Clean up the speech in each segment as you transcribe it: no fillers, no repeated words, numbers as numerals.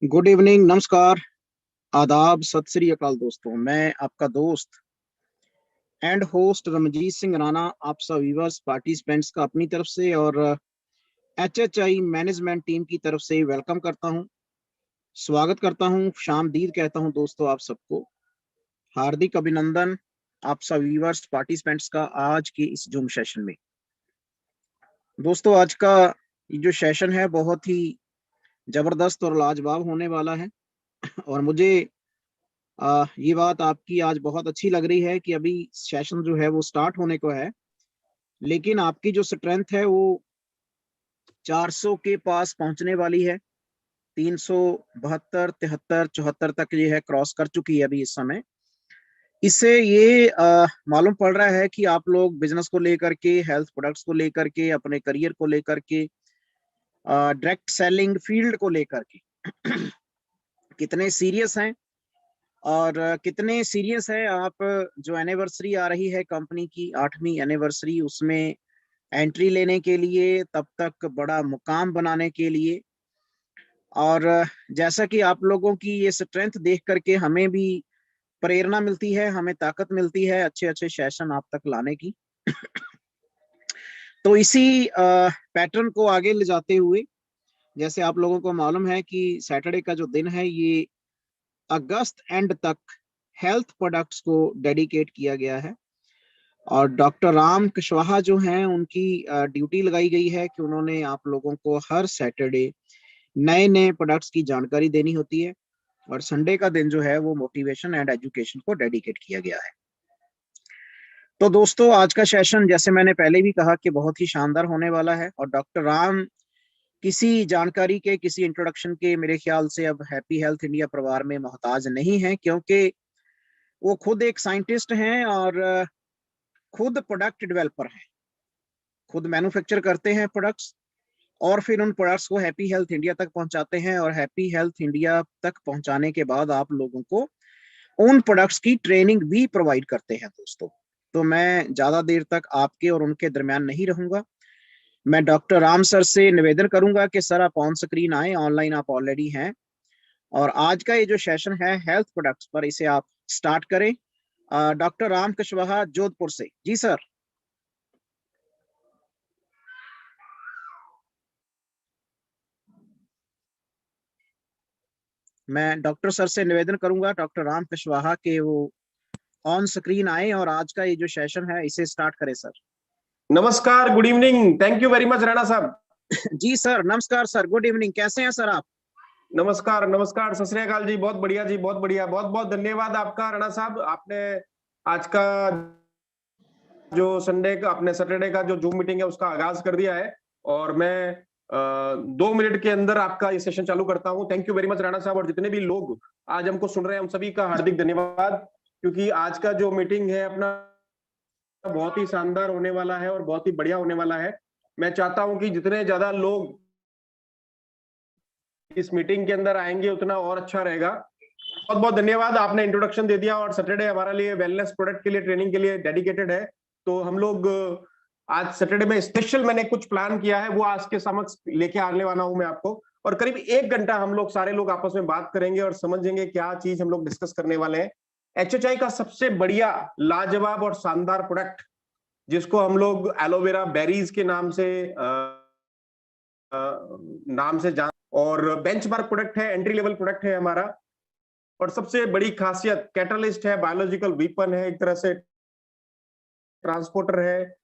Good evening, नमस्कार, आदाब, सत श्री अकाल दोस्तों। मैं आपका दोस्त एंड होस्ट रमजीत सिंह राणा आप सब व्यूअर्स पार्टिसिपेंट्स का अपनी तरफ से और HHI मैनेजमेंट टीम की तरफ से वेलकम करता हूं, स्वागत करता हूं, शामदीद कहता हूं दोस्तों। आप सबको हार्दिक अभिनंदन, आप सब व्यूअर्स पार्टिसिपेंट्स का आज के इस जूम सेशन में। दोस्तों, आज का ये जो सेशन है बहुत ही जबरदस्त और लाजवाब होने वाला है और मुझे ये बात आपकी आज बहुत अच्छी लग रही है कि अभी सेशन जो है वो स्टार्ट होने को है, लेकिन आपकी जो स्ट्रेंथ है वो 400 के पास पहुंचने वाली है। 372, 73, 74 तक ये है, क्रॉस कर चुकी है अभी इस समय। इससे ये मालूम पड़ रहा है कि आप लोग बिजनेस को लेकर के, हेल्थ प्रोडक्ट्स को लेकर के, अपने करियर को लेकर के, डायरेक्ट सेलिंग फील्ड को लेकर के कितने सीरियस हैं और कितने सीरियस है आप। जो एनिवर्सरी आ रही है कंपनी की 8वीं एनिवर्सरी, उसमें एंट्री लेने के लिए, तब तक बड़ा मुकाम बनाने के लिए। और जैसा कि आप लोगों की ये स्ट्रेंथ देख करके हमें भी प्रेरणा मिलती है, हमें ताकत मिलती है अच्छे अच्छे सेशन आप तक लाने की। तो इसी पैटर्न को आगे ले जाते हुए, जैसे आप लोगों को मालूम है कि सैटरडे का जो दिन है ये अगस्त एंड तक हेल्थ प्रोडक्ट्स को डेडिकेट किया गया है और डॉक्टर राम कुशवाहा जो हैं उनकी ड्यूटी लगाई गई है कि उन्होंने आप लोगों को हर सैटरडे नए नए प्रोडक्ट्स की जानकारी देनी होती है और संडे का दिन जो है वो मोटिवेशन एंड एजुकेशन को डेडिकेट किया गया है। तो दोस्तों, आज का सेशन जैसे मैंने पहले भी कहा कि बहुत ही शानदार होने वाला है और डॉक्टर राम किसी जानकारी के, किसी इंट्रोडक्शन के मेरे ख्याल से अब हैप्पी हेल्थ इंडिया परिवार में मोहताज नहीं है, क्योंकि वो खुद एक साइंटिस्ट हैं और खुद प्रोडक्ट डेवलपर हैं, खुद मैन्युफैक्चर करते हैं प्रोडक्ट्स और फिर उन प्रोडक्ट्स को हैप्पी हेल्थ इंडिया तक पहुंचाते हैं और हैप्पी हेल्थ इंडिया तक पहुंचाने के बाद आप लोगों को उन प्रोडक्ट्स की ट्रेनिंग भी प्रोवाइड करते हैं दोस्तों। तो मैं ज्यादा देर तक आपके और उनके दरमियान नहीं रहूंगा। मैं डॉक्टर राम सर से निवेदन करूंगा कि सर आप ऑन स्क्रीन आए, ऑनलाइन आप ऑलरेडी हैं और आज का ये जो सेशन है हेल्थ प्रोडक्ट्स पर, इसे आप स्टार्ट करें। डॉक्टर राम कुशवाहा जोधपुर से। जी सर। मैं डॉक्टर सर से निवेदन करूंगा, डॉक्टर राम कुशवाहा, के वो ऑन स्क्रीन आए और आज का ये जो सेशन है इसे स्टार्ट करें सर। नमस्कार, good evening, thank you very much Rana साहब। जी सर, नमस्कार सर, गुड इवनिंग, कैसे हैं सर आप? नमस्कार नमस्कार, सत श्री अकाल जी, बहुत बढ़िया जी, बहुत बढ़िया, बहुत बहुत धन्यवाद आपका राणा साहब। आपने आज का जो संडे का, अपने सैटरडे का जो जूम मीटिंग है उसका आगाज कर दिया है और मैं 2 मिनट के अंदर आपका ये सेशन चालू करता हूं। Thank you very much Rana साहब और जितने भी लोग आज हमको सुन रहे हैं, हम सभी का हार्दिक धन्यवाद, क्योंकि आज का जो मीटिंग है अपना बहुत ही शानदार होने वाला है और बहुत ही बढ़िया होने वाला है। मैं चाहता हूं कि जितने ज्यादा लोग इस मीटिंग के अंदर आएंगे उतना और अच्छा रहेगा। बहुत बहुत धन्यवाद, आपने इंट्रोडक्शन दे दिया और सैटरडे हमारे लिए वेलनेस प्रोडक्ट के लिए, ट्रेनिंग के लिए डेडिकेटेड है। तो हम लोग आज सैटरडे में स्पेशल मैंने कुछ प्लान किया है, वो आज के समक्ष लेके आने वाला हूं मैं आपको, और करीब 1 घंटा हम लोग सारे लोग आपस में बात करेंगे और समझेंगे क्या चीज हम लोग डिस्कस करने वाले हैं। HHI का सबसे बढ़िया, लाजवाब और शानदार प्रोडक्ट, जिसको हम लोग एलोवेरा बेरीज के नाम से जान, और बेंचमार्क प्रोडक्ट है, एंट्री लेवल प्रोडक्ट है हमारा, और सबसे बड़ी खासियत कैटलिस्ट है, बायोलॉजिकल वीपन है, एक तरह से ट्रांसपोर्टर है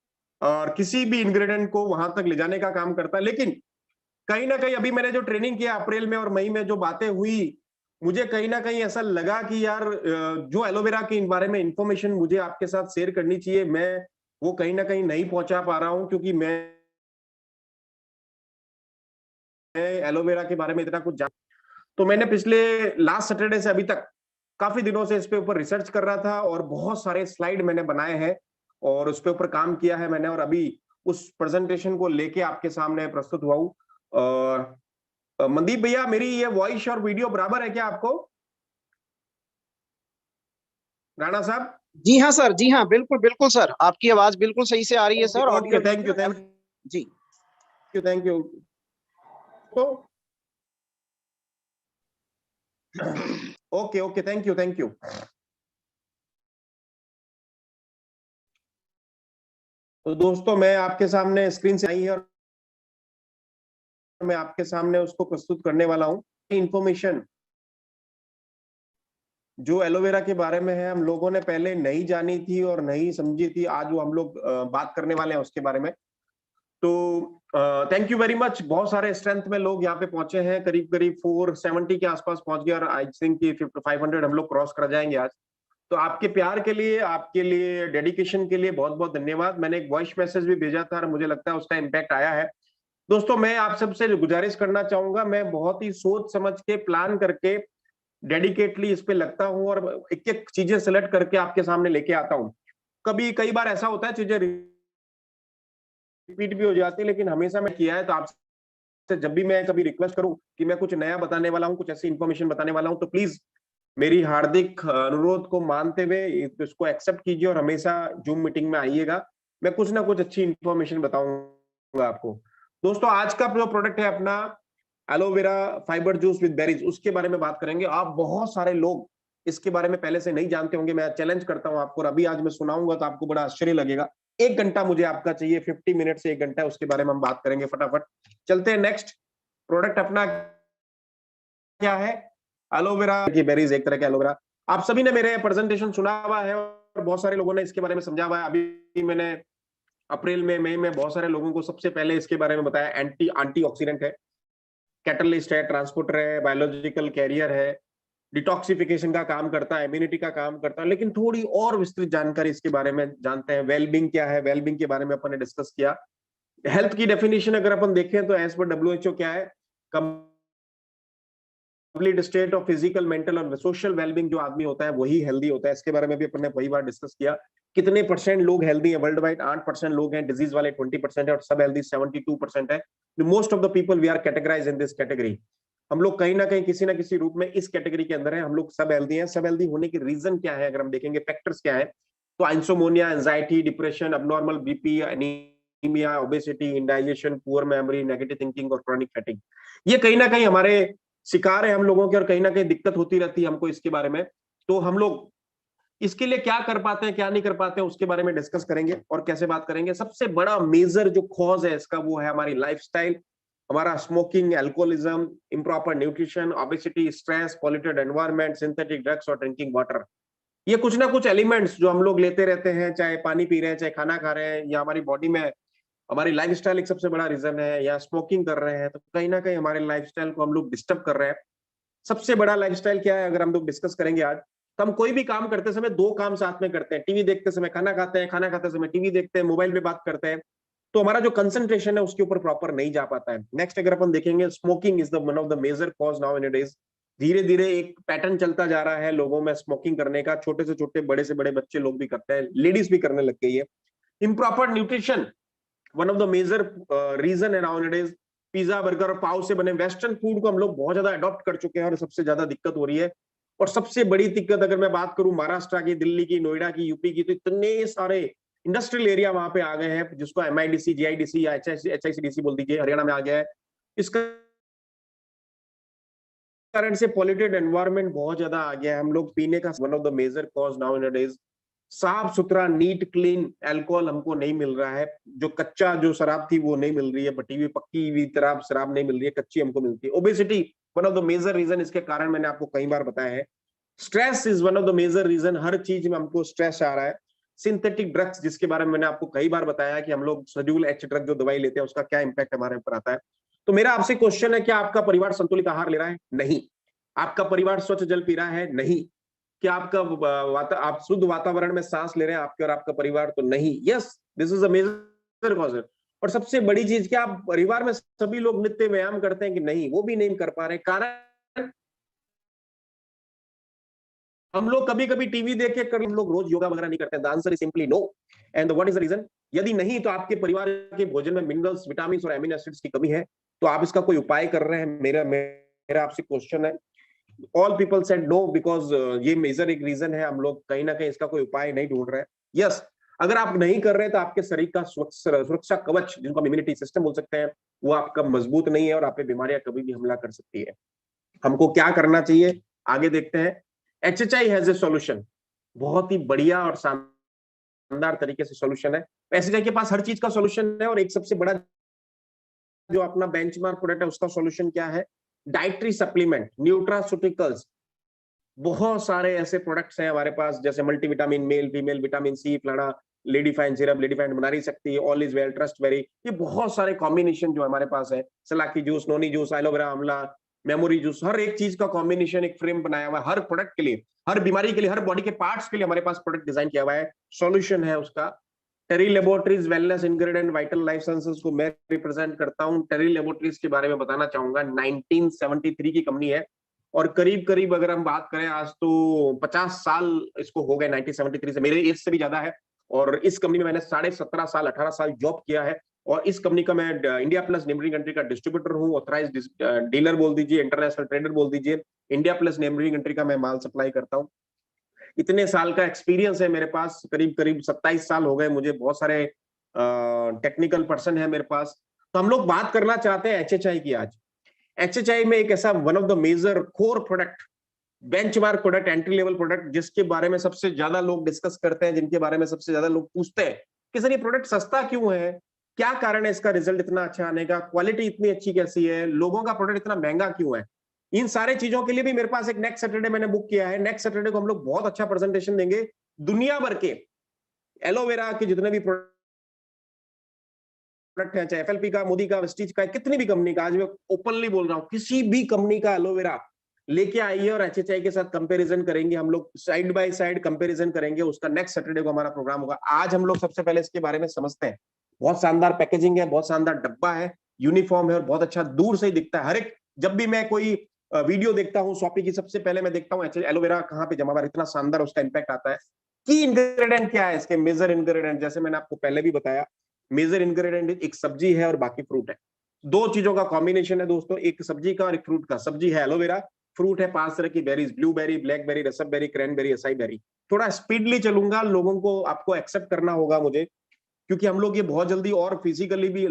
और किसी भी इंग्रेडिएंट को वहां तक ले जाने का काम करता है। लेकिन कहीं ना कहीं अभी मैंने जो ट्रेनिंग किया अप्रैल में और मई में, जो बातें हुई, मुझे कहीं ना कहीं ऐसा लगा कि यार जो एलोवेरा के बारे में इंफॉर्मेशन मुझे आपके साथ शेयर करनी चाहिए, मैं वो कहीं ना कहीं नहीं पहुंचा पा रहा हूं, क्योंकि मैं एलोवेरा के बारे में इतना कुछ जान, तो मैंने पिछले लास्ट सैटरडे से अभी तक काफी दिनों से इस पे ऊपर रिसर्च कर रहा था और बहुत सारे स्लाइड मैंने बनाए हैं और उस पे ऊपर काम किया है मैंने, और अभी उस प्रेजेंटेशन को लेके आपके सामने प्रस्तुत हुआ हूं। मनदीप भैया, मेरी ये वॉइस और वीडियो बराबर है क्या आपको? राणा साहब? जी हाँ सर, जी हाँ, बिल्कुल बिल्कुल सर, आपकी आवाज बिल्कुल सही से आ रही है sir. Okay, audio thank you, thank ji you, thank you. तो okay okay, thank you, thank you. तो दोस्तों, मैं आपके सामने स्क्रीन से आई है और मैं आपके सामने उसको प्रस्तुत करने वाला हूं। इंफॉर्मेशन जो एलोवेरा के बारे में है, हम लोगों ने पहले नहीं जानी थी और नहीं समझी थी, आज वो हम लोग बात करने वाले हैं उसके बारे में। तो थैंक यू वेरी मच। बहुत सारे स्ट्रेंथ में लोग यहाँ पे पहुंचे हैं, करीब करीब 470 के आसपास पहुंच गए और आई थिंक कि 500 हम लोग क्रॉस कर जाएंगे आज। तो आपके प्यार के लिए, आपके लिए डेडिकेशन के लिए बहुत बहुत धन्यवाद। मैंने एक वॉइस मैसेज भी भेजा था और मुझे लगता है उसका इम्पैक्ट आया है। दोस्तों, मैं आप सबसे गुजारिश करना चाहूंगा, मैं बहुत ही सोच समझ के प्लान करके डेडिकेटली इस पे लगता हूँ और एक एक चीजें सिलेक्ट करके आपके सामने लेके आता हूँ। कई बार ऐसा होता है चीजें रिपीट भी हो जाती है, लेकिन हमेशा मैं किया है। तो आपसे जब भी मैं कभी रिक्वेस्ट करूं कि मैं कुछ नया बताने वाला हूं, कुछ ऐसी इंफॉर्मेशन बताने वाला हूं, तो प्लीज मेरी हार्दिक अनुरोध को मानते हुए इसको एक्सेप्ट कीजिए और हमेशा जूम मीटिंग में आइएगा। मैं कुछ ना कुछ अच्छी इंफॉर्मेशन बताऊंगा आपको। दोस्तों, आज का जो प्रोडक्ट है अपना aloe vera fibre juice with berries, उसके बारे में बात करेंगे। आप बहुत सारे लोग इसके बारे में पहले से नहीं जानते होंगे। मैं चैलेंज करता हूं आपको, और अभी आज मैं सुनाऊंगा तो आपको बड़ा आश्चर्य लगेगा। 1 घंटा मुझे आपका चाहिए, 50 मिनट से 1 घंटा, उसके बारे में हम बात करेंगे फटाफट। चलते हैं नेक्स्ट। प्रोडक्ट अपना क्या है? एलोवेरा की बेरीज, एक तरह के एलोवेरा। आप सभी ने मेरे प्रेजेंटेशन सुना हुआ है और बहुत सारे लोगों ने इसके बारे में समझा हुआ है। अभी मैंने अप्रैल में, मई में बहुत सारे लोगों को सबसे पहले इसके बारे में बताया। एंटीऑक्सीडेंट है, कैटलिस्ट है, ट्रांसपोर्टर है, बायोलॉजिकल कैरियर है, डिटॉक्सिफिकेशन का काम करता है, इम्यूनिटी का काम करता है। लेकिन थोड़ी और विस्तृत जानकारी इसके बारे में जानते हैं। वेलबींग क्या है, वेलबींग के बारे में अपन ने डिस्कस किया। हेल्थ की डेफिनेशन अगर अपन देखें तो एज पर डब्ल्यूएचओ क्या है? Complete state of physical, mental और सोशल वेलबींग जो आदमी होता है वही हेल्दी होता है। इसके बारे में भी अपन ने कई बार डिस्कस किया। कितने परसेंट लोग हेल्दी है वर्ल्ड वाइड? 8% लोग हैं, डिजीज वाले 20% है और सब हेल्दी 72% है। Most of the people we are categorise in this category. हम लोग कहीं ना कहीं किसी ना किसी रूप में इस कैटेगरी के अंदर है। हम लोग सब हेल्दी हैं। सब हेल्दी होने की रीजन क्या है अगर हम देखेंगे, फैक्टर्स क्या है? तो insomnia, anxiety, depression, abnormal BP, anaemia, obesity, indigestion, poor memory, negative thinking और क्रॉनिक फैटिग, ये कहीं ना कहीं हमारे शिकार है हम लोगों के, और कहीं ना कहीं दिक्कत होती रहती है हमको इसके बारे में। तो हम लोग इसके लिए क्या कर पाते हैं, क्या नहीं कर पाते हैं, उसके बारे में डिस्कस करेंगे और कैसे बात करेंगे। सबसे बड़ा मेजर जो कॉज है इसका, वो है हमारी लाइफस्टाइल, हमारा smoking, alcoholism, improper nutrition, obesity, stress, polluted environment, synthetic drugs और ड्रिंकिंग वाटर। ये कुछ ना कुछ एलिमेंट्स जो हम लोग लेते रहते हैं, चाहे पानी पी रहे हैं, चाहे खाना खा रहे हैं, या हमारी बॉडी में हमारी लाइफस्टाइल एक सबसे बड़ा रीजन है, या स्मोकिंग कर रहे हैं, तो कहीं ना कहीं हमारे लाइफस्टाइल को हम लोग डिस्टर्ब कर रहे हैं। सबसे बड़ा लाइफस्टाइल क्या है अगर हम लोग डिस्कस करेंगे आज, तो हम कोई भी काम करते समय 2 काम साथ में करते हैं। टीवी देखते समय खाना खाते हैं, खाना खाते समय टीवी देखते हैं, मोबाइल पे बात करते हैं, तो हमारा जो कंसंट्रेशन है उसके ऊपर प्रॉपर नहीं जा पाता है। नेक्स्ट अगर अपन देखेंगे, smoking is the one of the major cause now in days. धीरे धीरे एक पैटर्न चलता जा रहा है लोगों में स्मोकिंग करने का। छोटे से छोटे, बड़े से बड़े बच्चे लोग भी करते हैं, लेडीज भी करने लग गई है। Improper nutrition, one of the major reason है now in days. Pizza, burger और पाव से बने वेस्टर्न फूड को हम लोग बहुत ज्यादा अडॉप्ट कर चुके हैं और सबसे ज्यादा दिक्कत हो रही है। और सबसे बड़ी दिक्कत अगर मैं बात करूं महाराष्ट्र की, दिल्ली की, नोएडा की, यूपी की, तो इतने सारे इंडस्ट्रियल एरिया वहां पे आ गए हैं, जिसको एमआईडीसी, जीआईडीसी या एचआईसीडीसी बोल दीजिए, हरियाणा में आ गया है। इसका कारण से पॉल्यूटेड एनवायरनमेंट बहुत ज्यादा आ गया है। हम लोग पीने का one of the major cause now in days, साफ सुथरा, नीट, क्लीन अल्कोहल हमको नहीं मिल रहा है। जो कच्चा जो शराब थी वो नहीं मिल रही है, बटी हुई पक्की हुई शराब नहीं मिल रही है, कच्ची हमको मिलती है। Obesity one of the major reason, इसके कारण मैंने आपको कई बार बताया है। Stress is one of the major reason, हर चीज में हमको स्ट्रेस आ रहा है। सिंथेटिक ड्रग्स, जिसके बारे में मैंने आपको कई बार बताया कि हम लोग शेड्यूल एच ड्रग जो दवाई लेते हैं उसका क्या इंपैक्ट हमारे ऊपर आता है। तो मेरा आपसे क्वेश्चन है, क्या आपका परिवार संतुलित आहार ले रहा है? नहीं। आपका परिवार स्वच्छ जल पी रहा है? नहीं। क्या आपका आप शुद्ध वातावरण में सांस ले रहे हैं आपके और आपका परिवार? तो नहीं। Yes, this is a major cause. और सबसे बड़ी चीज, क्या आप परिवार में सभी लोग नित्य व्यायाम करते हैं कि नहीं? वो भी नहीं कर पा रहे। कारण हम लोग कभी कभी टीवी देख के कर, हम लोग रोज योगा वगैरह नहीं करते हैं। The answer is simply no. And what is the reason? यदि नहीं तो आपके परिवार के भोजन में मिनरल्स, विटामिन और एमिनो एसिड्स की कमी है, तो आप इसका कोई उपाय कर रहे हैं? मेरा आपसे क्वेश्चन है। All people said no, because ये मेजर एक रीजन है, हम लोग कहीं ना कहीं इसका कोई उपाय नहीं ढूंढ रहे हैं। यस, अगर आप नहीं कर रहे तो आपके शरीर का सुरक्षा कवच, जिनको हम इम्यूनिटी सिस्टम बोल सकते हैं, वो आपका मजबूत नहीं है और आप पे बीमारियां कभी भी हमला कर सकती है। हमको क्या करना चाहिए, आगे देखते हैं। HHI हैज ए सॉल्यूशन, बहुत ही बढ़िया और शानदार तरीके से सॉल्यूशन है। HHI के पास हर चीज का सॉल्यूशन है, और एक सबसे बड़ा जो अपना बेंचमार्क प्रोडक्ट है उसका सॉल्यूशन क्या है? Dietary supplement, nutraceuticals. बहुत सारे ऐसे प्रोडक्ट्स हैं हमारे पास, जैसे multivitamin, male female, vitamin C, फलाना, lady fine syrup, lady fine बना नहीं सकती, all is well, trust very, ये बहुत सारे कॉम्बिनेशन जो हमारे पास है। सलाकी जूस, नोनी जूस, एलोवेरा आंवला, मेमोरी जूस, हर एक चीज का कॉम्बिनेशन एक फ्रेम बनाया हुआ है हर प्रोडक्ट के लिए, हर बीमारी के लिए, हर बॉडी के पार्ट्स के लिए हमारे पास प्रोडक्ट डिजाइन किया हुआ है। सॉल्यूशन है उसका। Terry laboratories wellness ingredient vital life sciences को मैं रिप्रेजेंट करता हूं। टेरी लेबोरेटरीज के बारे में बताना चाहूंगा। 1973 की कंपनी है, और करीब करीब अगर हम बात करें, आज तो 50 साल इसको हो गए 1973 से, मेरे एज से भी ज्यादा है। और इस कंपनी में मैंने 17.5 साल 18 साल जॉब किया है। और इस कंपनी का मैं इंडिया प्लस नेबरिंग कंट्री का डिस्ट्रीब्यूटर हूँ, ऑथराइज्ड डीलर बोल दीजिए, इंटरनेशनल ट्रेडर बोल दीजिए। इंडिया प्लस नेबरिंग कंट्री का मैं माल सप्लाई करता हूँ। इतने साल का एक्सपीरियंस है मेरे पास, करीब करीब 27 साल हो गए मुझे। बहुत सारे टेक्निकल पर्सन है मेरे पास। तो हम लोग बात करना चाहते हैं HHI की आज। HHI में एक ऐसा one of the major core product, benchmark product, entry level product, जिसके बारे में सबसे ज्यादा लोग डिस्कस करते हैं, जिनके बारे में सबसे ज्यादा लोग पूछते हैं कि सर ये प्रोडक्ट सस्ता क्यों है, क्या कारण है इसका रिजल्ट इतना अच्छा आने का, क्वालिटी इतनी अच्छी कैसी है, लोगों का प्रोडक्ट इतना महंगा क्यों है। इन सारे चीजों के लिए भी मेरे पास एक नेक्स्ट सैटरडे मैंने बुक किया है। नेक्स्ट सैटरडे को हम लोग बहुत अच्छा प्रेजेंटेशन देंगे। दुनिया भर के एलोवेरा के जितने भी प्रोडक्ट है, चाहे FLP का, मोदी का, वेस्टीज का, कितनी भी कंपनी का, आज मैं ओपनली बोल रहा हूं, किसी भी कंपनी का एलोवेरा लेके आइए और HHI के साथ कंपैरिजन करेंगे। हम लोग साइड बाय साइड कंपैरिजन करेंगे। उसका नेक्स्ट सैटरडे को हमारा प्रोग्राम होगा। आज हम लोग सबसे पहले इसके बारे में समझते हैं। बहुत शानदार पैकेजिंग है, बहुत शानदार डब्बा है, यूनिफॉर्म है, और बहुत अच्छा दूर से ही दिखता है। हर एक, जब भी मैं कोई वीडियो देखता हूँ शॉपी की, सबसे पहले मैं देखता हूँ एलोवेरा कहाँ पे जमा हुआ है, इतना शानदार उसका इंपैक्ट आता है। की इंग्रेडिएंट क्या है इसके, मेजर इंग्रेडिएंट, जैसे मैंने आपको पहले भी बताया, मेजर इंग्रेडिएंट एक सब्जी है और बाकी फ्रूट है। दो चीजों का कॉम्बिनेशन है दोस्तों, एक सब्जी का और एक फ्रूट का। सब्जी है एलोवेरा, फ्रूट है 5 तरह की berries, blueberry, blackberry, raspberry, cranberry, acai berry. थोड़ा स्पीडली चलूंगा, लोगों को आपको एक्सेप्ट करना होगा मुझे, क्योंकि हम लोग ये बहुत जल्दी और फिजिकली भी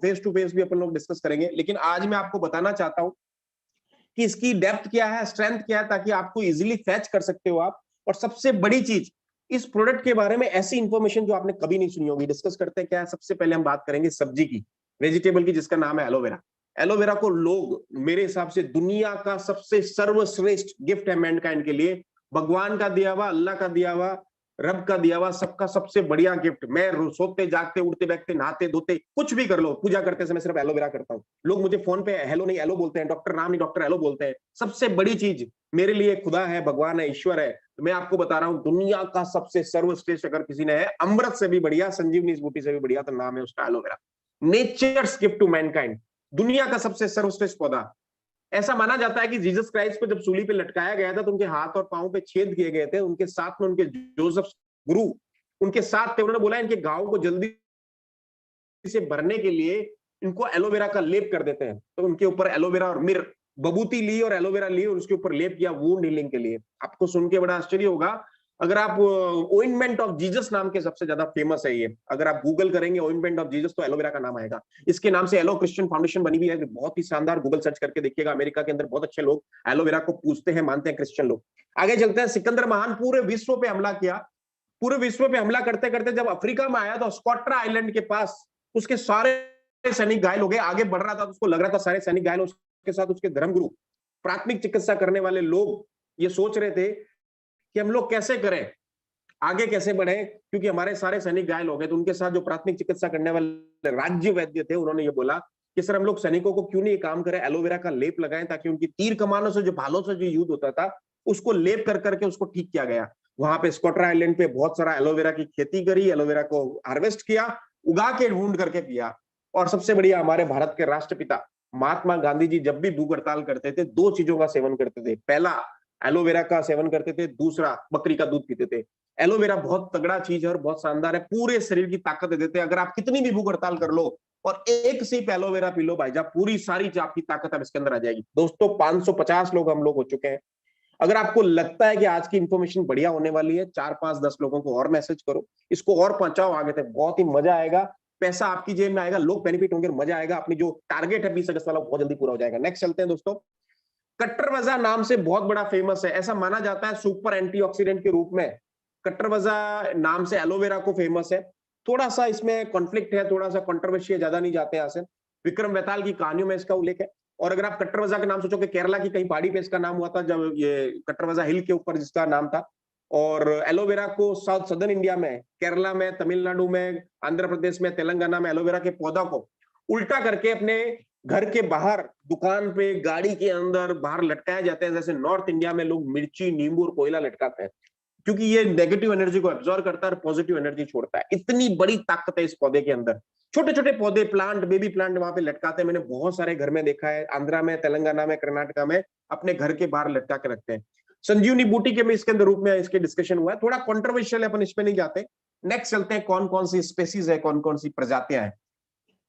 फेस टू फेस भी अपन लोग डिस्कस करेंगे। लेकिन आज मैं आपको बताना चाहता हूं कि इसकी डेप्थ क्या है, स्ट्रेंथ क्या है, ताकि आपको इजीली फैच कर सकते हो आप। और सबसे बड़ी चीज, इस प्रोडक्ट के बारे में ऐसी इंफॉर्मेशन जो आपने कभी नहीं सुनी होगी। डिस्कस करते हैं क्या है। सबसे पहले हम बात करेंगे सब्जी की, वेजिटेबल की, जिसका नाम है एलोवेरा। एलोवेरा को लोग, मेरे हिसाब से दुनिया का सबसे सर्वश्रेष्ठ गिफ्ट है मैनकाइंड के लिए। भगवान का दिया हुआ, अल्लाह का दिया हुआ, रब का दिया हुआ, सबका सबसे बढ़िया गिफ्ट। मैं सोते जागते उठते बैठते नहाते धोते कुछ भी कर लो, पूजा करते समय सिर्फ एलोवेरा करता हूँ। लोग मुझे फोन पे हेलो नहीं एलो बोलते हैं, डॉक्टर नाम नहीं डॉक्टर एलो बोलते हैं। सबसे बड़ी चीज मेरे लिए खुदा है, भगवान है, ईश्वर है। तो मैं आपको बता रहा हूँ, दुनिया का सबसे सर्वश्रेष्ठ अगर किसी ने है, अमृत से भी बढ़िया, संजीवनी बूटी से भी बढ़िया, तो नाम है उसका aloe vera. Nature's gift to mankind, दुनिया का सबसे सर्वश्रेष्ठ पौधा। ऐसा माना जाता है कि जीसस क्राइस्ट को जब सूली पे लटकाया गया था, तो उनके हाथ और पांव पे छेद किए गए थे। उनके साथ में उनके जोसेफ गुरु उनके साथ थे। उन्होंने बोला इनके घाव को जल्दी से भरने के लिए इनको एलोवेरा का लेप कर देते हैं। तो उनके ऊपर एलोवेरा और मिर, बबूती ली और एलोवेरा ली और उसके ऊपर लेप किया वुंड हीलिंग के लिए। आपको सुन के बड़ा आश्चर्य होगा, अगर आप ओइंटमेंट ऑफ जीसस नाम के, सबसे ज्यादा फेमस है ये, अगर आप गूगल करेंगे ओइंटमेंट ऑफ जीसस तो एलोवेरा का नाम आएगा। इसके नाम से एलो क्रिश्चियन फाउंडेशन बनी हुई है, बहुत ही शानदार, गूगल सर्च करके देखिएगा। अमेरिका के अंदर बहुत अच्छे लोग एलोवेरा को पूजते हैं, मानते हैं, क्रिश्चियन लोग। आगे चलते हैं। सिकंदर महान पूरे विश्व पे हमला किया। पूरे विश्व पे हमला करते करते जब अफ्रीका में आया, तो स्कॉट्रा आइलैंड के पास उसके सारे सैनिक घायल हो गए। आगे बढ़ रहा था तो उसको लग रहा था सारे सैनिक घायल, उसके साथ उसके धर्मगुरु, प्राथमिक चिकित्सा करने वाले लोग ये सोच रहे थे कि हम लोग कैसे करें, आगे कैसे बढ़े, क्योंकि हमारे सारे सैनिक घायल हो गए। तो उनके साथ जो प्राथमिक चिकित्सा करने वाले राज्य वैद्य थे, उन्होंने ये बोला कि सर हम लोग सैनिकों को क्यों नहीं ये काम करें, एलोवेरा का लेप लगाएं, ताकि उनकी तीर कमानों से, जो भालों से जो युद्ध होता था, उसको लेप कर करके उसको ठीक किया गया। वहां पे स्कॉटर आइलैंड पे बहुत सारा एलोवेरा की खेती करी, एलोवेरा को हार्वेस्ट किया, उगा के ढूंढ करके पिया। और सबसे बढ़िया, हमारे भारत के राष्ट्रपिता महात्मा गांधी जी जब भी भूख हड़ताल करते थे, दो चीजों का सेवन करते थे। पहला, एलोवेरा का सेवन करते थे, दूसरा बकरी का दूध पीते थे। एलोवेरा बहुत तगड़ा चीज है और बहुत शानदार है, पूरे शरीर की ताकत दे देते हैं। अगर आप कितनी भी भूख हड़ताल कर लो और एक सिप एलोवेरा पी लो भाई साहब, पूरी सारी आपकी ताकत अब इसके अंदर आ जाएगी। दोस्तों 550 लोग हम लोग हो चुके हैं। अगर आपको लगता है कि आज की इंफॉर्मेशन बढ़िया होने वाली है, 4 5 10 लोगों को और मैसेज करो, इसको और पहुंचाओ आगे तक, बहुत ही मजा आएगा, पैसा आपकी जेब में आएगा, लोग बेनिफिट होंगे, मजा आएगा, अपनी जो टारगेट है 20 अगस्त वाला बहुत जल्दी पूरा हो जाएगा। नेक्स्ट चलते हैं दोस्तों। कट्टरवजा नाम से बहुत बड़ा फेमस है, ऐसा माना जाता है सुपर एंटीऑक्सीडेंट के रूप में कट्टरवजा नाम से एलोवेरा को फेमस है। थोड़ा सा इसमें कॉन्फ्लिक्ट है, थोड़ा सा कंट्रोवर्सी है, ज्यादा नहीं जाते यहाँ से। विक्रम बेताल की कहानियों में इसका उल्लेख है। और अगर आप कट्टरवजा के नाम सोचो कि केरला की कहीं पहाड़ी पे इसका नाम हुआ था, जब ये कट्टरवजा हिल के ऊपर जिसका नाम था। और एलोवेरा को साउथ सदर्न इंडिया में, केरला में, तमिलनाडु में, आंध्र प्रदेश में, तेलंगाना में एलोवेरा के पौधा को उल्टा करके अपने घर के बाहर, दुकान पे, गाड़ी के अंदर बाहर लटकाए जाते हैं। जैसे नॉर्थ इंडिया में लोग मिर्ची, नींबू और कोयला लटकाते हैं, क्योंकि ये नेगेटिव एनर्जी को एब्जॉर्ब करता है और पॉजिटिव एनर्जी छोड़ता है। इतनी बड़ी ताकत है इस पौधे के अंदर। छोटे छोटे पौधे, प्लांट, बेबी प्लांट वहां पे लटकाते हैं, मैंने बहुत सारे घर में देखा है, आंध्रा में, तेलंगाना में, कर्नाटका में, अपने घर के बाहर लटका के रखते हैं। संजीवनी बूटी के में इसके अंदर रूप में इसके डिस्कशन हुआ है, थोड़ा कॉन्ट्रोवर्शियल है, अपन इसमें नहीं जाते। नेक्स्ट चलते हैं, कौन कौन सी स्पेसीज है, कौन कौन सी प्रजातियां हैं।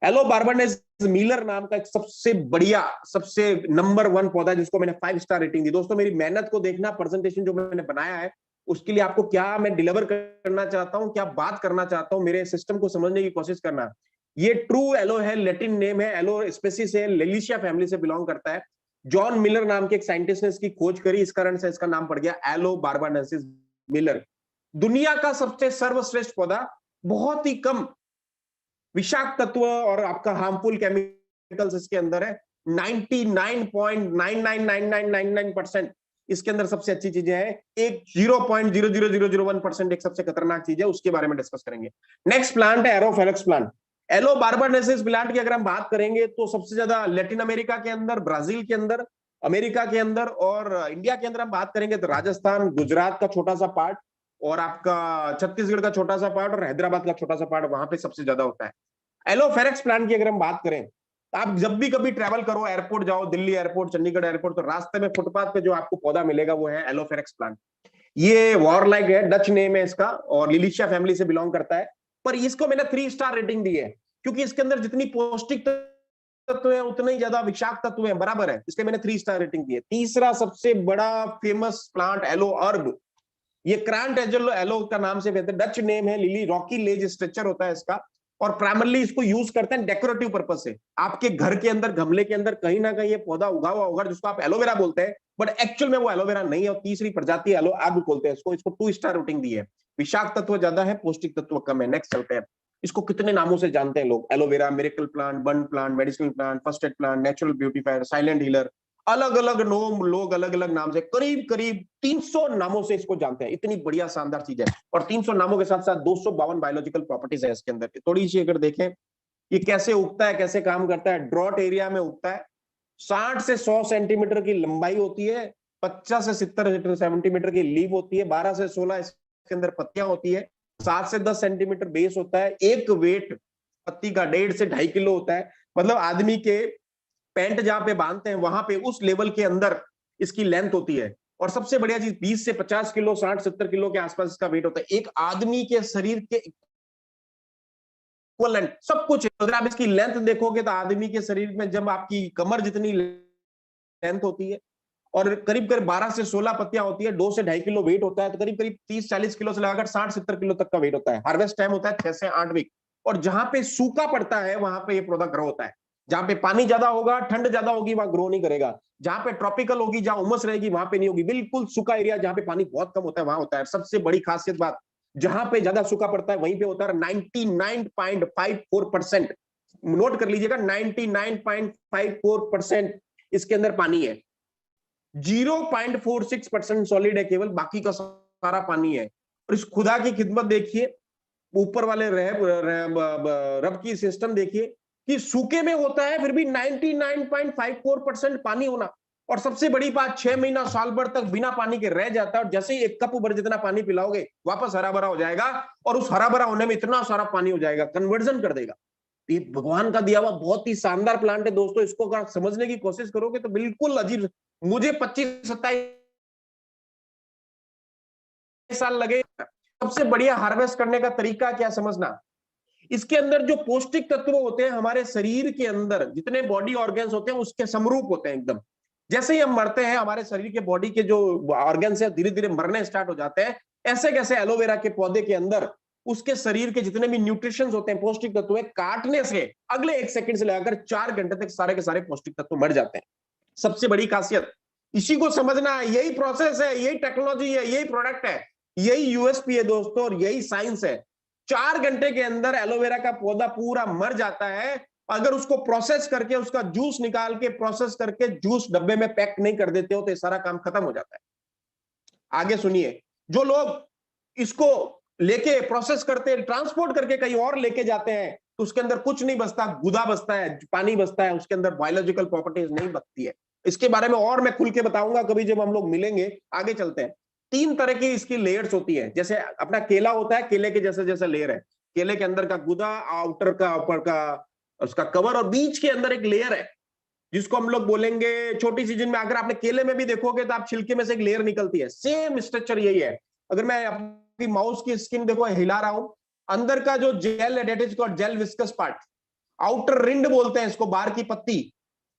एलो बार्बाडेंस मिलर नाम का एक सबसे बढ़िया, सबसे नंबर 1 पौधा, जिसको मैंने 5 स्टार रेटिंग दी। दोस्तों मेरी मेहनत को देखना, प्रेजेंटेशन जो मैंने बनाया है उसके लिए आपको क्या मैं डिलीवर करना चाहता हूं, क्या बात करना चाहता हूं, मेरे सिस्टम को समझने की कोशिश करना। ये ट्रू एलो है, लैटिन नेम है, एलो स्पेसीज है, लेलिशिया फैमिली से बिलोंग करता है। जॉन मिलर नाम के एक साइंटिस्ट ने इसकी खोज करी, इस कारण से इसका नाम पड़ गया एलो बार्बाडेंसिस मिलर। दुनिया का सबसे सर्वश्रेष्ठ पौधा, बहुत ही कम विषाक्त तत्व और आपका हार्मफुल केमिकल्स इसके अंदर है। 99.999999% इसके अंदर सबसे अच्छी चीजें हैं। एक 0.00001% एक सबसे खतरनाक चीज है, उसके बारे में डिस्कस करेंगे। नेक्स्ट प्लांट है एरोफेलेक्स प्लांट। एलो बार्बाडेंसिस प्लांट की अगर हम बात करेंगे तो सबसे ज्यादा लैटिन अमेरिका के अंदर, ब्राजील के अंदर, अमेरिका के अंदर और इंडिया के अंदर हम बात करेंगे तो राजस्थान, गुजरात का छोटा सा पार्ट और आपका छत्तीसगढ़ का छोटा सा पार्ट और हैदराबाद का छोटा सा पार्ट, वहां पे सबसे ज्यादा होता है। एलोफेरेक्स प्लांट की अगर हम बात करें तो आप जब भी कभी ट्रैवल करो, एयरपोर्ट जाओ, दिल्ली एयरपोर्ट, चंडीगढ़ एयरपोर्ट, तो रास्ते में फुटपाथ पे जो आपको पौधा मिलेगा वो है एलोफेरेक्स प्लांट। ये वॉरलाइक है, डच नेम है इसका और लिलिशिया फैमिली से बिलोंग करता है। पर इसको मैंने 3 स्टार रेटिंग दी है, क्योंकि इसके अंदर जितनी पौष्टिक तत्व है उतने ही ज्यादा विषाक्त तत्व है, बराबर है, इसलिए मैंने 3 स्टार रेटिंग दी है। तीसरा सबसे बड़ा फेमस प्लांट एलो अर्ब, ये क्रांट एलो का नाम से कहते हैं, डच नेम है, लिली रॉकी लेज स्ट्रक्चर होता है इसका, और प्राइमरली इसको यूज करते हैं डेकोरेटिव पर्पज से। आपके घर के अंदर, गमले के अंदर कहीं ना कहीं ये पौधा उगा हुआ होगा, जिसको आप एलोवेरा बोलते हैं, बट एक्चुअल में वो एलोवेरा नहीं है। और तीसरी प्रजाति एलो अर्ब बोलते हैं इसको 2 स्टार रेटिंग दी है। विषाक्त तत्व ज्यादा है, पौष्टिक तत्व कम है। नेक्स्ट चलते हैं। इसको कितने नामों से जानते हैं लोग? Aloe vera, miracle plant, burn plant, medicinal plant, first aid plant, natural beautifier, silent healer, अलग अलग लोग अलग अलग नाम से, करीब करीब 300 नामों से इसको जानते हैं। इतनी बढ़िया शानदार चीज है, और 300 नामों के साथ साथ 252 बायोलॉजिकल प्रॉपर्टीज है इसके अंदर। थोड़ी सी अगर देखें ये कैसे उगता है, कैसे काम करता है। ड्रॉट एरिया में उगता है, 60 से 100 सेंटीमीटर की लंबाई होती है, 50 से 70 सेंटीमीटर की लीव होती है, 12 से 16 इसके अंदर पत्तियां होती है, 7 से 10 सेंटीमीटर बेस होता है। एक वेट पत्ती का 1.5 से 2.5 किलो होता है, मतलब आदमी के पैंट जहां पे बांधते हैं वहां पे उस लेवल के अंदर इसकी लेंथ होती है। और सबसे बढ़िया चीज, 20 से 50 किलो, 60-70 किलो के आसपास इसका वेट होता है। एक आदमी के शरीर के इक्विवेलेंट सब कुछ। अगर आप इसकी लेंथ देखोगे तो आदमी के शरीर में जब आपकी कमर जितनी लेंथ होती है और करीब करीब 12 से 16 पत्तियां होती है, 2 से 2.5 किलो वेट होता है, तो करीब करीब 30-40 किलो से लगाकर 60-70 किलो तक का वेट होता है। हार्वेस्ट टाइम होता है 6 से 8 वीक। और जहां पे सूखा पड़ता है वहां पे ये पौधा ग्रो होता है। जहां पे पानी ज्यादा होगा, ठंड ज्यादा होगी, वहां ग्रो नहीं करेगा। जहां पे ट्रॉपिकल होगी, जहां उमस रहेगी, वहां पे नहीं होगी। बिल्कुल सूखा एरिया जहां पे पानी बहुत कम होता है वहां होता है। सबसे बड़ी खासियत बात, जहां पे ज्यादा सूखा पड़ता है वहीं पे होता है। 99.54%, नोट कर लीजिएगा, 99.54% इसके अंदर पानी है। 0.46% सॉलिड है केवल, बाकी का सारा पानी है। और इस खुदा की खिदमत देखिए, ऊपर वाले रब की सिस्टम देखिए, कि सूखे में होता है फिर भी 99.54% पानी होना, और सबसे बड़ी बात 6 महीना साल भर तक बिना पानी के रह जाता है, और जैसे ही 1 कप भर जितना पानी पिलाओगे वापस हरा भरा हो जाएगा, और उस हरा भरा होने में इतना सारा पानी हो जाएगा, कन्वर्जन कर देगा। ये भगवान का दिया हुआ बहुत ही शानदार प्लांट है दोस्तों, इसको अगर समझने की कोशिश करोगे तो बिल्कुल अजीब, मुझे 25-27 साल लगे। सबसे बढ़िया हार्वेस्ट करने का तरीका क्या समझना, इसके अंदर जो पौष्टिक तत्व होते हैं, हमारे शरीर के अंदर जितने बॉडी ऑर्गन्स होते हैं उसके समरूप होते हैं एकदम। जैसे ही हम मरते हैं हमारे शरीर के बॉडी के जो ऑर्गन्स है धीरे धीरे मरने स्टार्ट हो जाते हैं, ऐसे कैसे एलोवेरा के पौधे के अंदर उसके शरीर के जितने भी न्यूट्रिशंस होते हैं, पौष्टिक तत्व है, काटने से अगले 1 सेकंड से लेकर 4 घंटे तक सारे के सारे पौष्टिक तत्व मर जाते हैं। सबसे बड़ी खासियत इसी को समझना है, यही प्रोसेस है, यही टेक्नोलॉजी है, यही प्रोडक्ट है, यही यूएसपी है दोस्तों, और यही साइंस है। 4 घंटे के अंदर एलोवेरा का पौधा पूरा मर जाता है। अगर उसको प्रोसेस करके उसका जूस निकाल के प्रोसेस करके जूस डब्बे में पैक नहीं कर देते हो तो ये सारा काम खत्म हो जाता है। आगे सुनिए, जो लोग इसको लेके प्रोसेस करते हैं, ट्रांसपोर्ट करके कहीं और लेके जाते हैं, तो उसके अंदर कुछ नहीं बचता, गुदा बचता है, पानी बचता है, उसके अंदर बायोलॉजिकल प्रॉपर्टीज नहीं बचती है। इसके बारे में और मैं खुल के बताऊंगा कभी जब हम लोग मिलेंगे। आगे चलते हैं। 3 तरह की इसकी लेयर्स होती है, जैसे अपना केला होता है, केले के जैसे जैसे लेयर है, केले के अंदर का गुदा, आउटर का, ऊपर का उसका कवर, और बीच के अंदर एक लेयर है जिसको हम लोग बोलेंगे छोटी सी, जिनमें अगर आपने केले में भी देखोगे तो आप छिलके में से एक लेयर निकलती है, सेम स्ट्रक्चर यही है। अगर मैं अपनी माउस की स्किन देखो हिला रहा हूं, अंदर का जो जेल है that is called gel viscous part, outer rind बोलते हैं इसको, बाहर की पत्ती,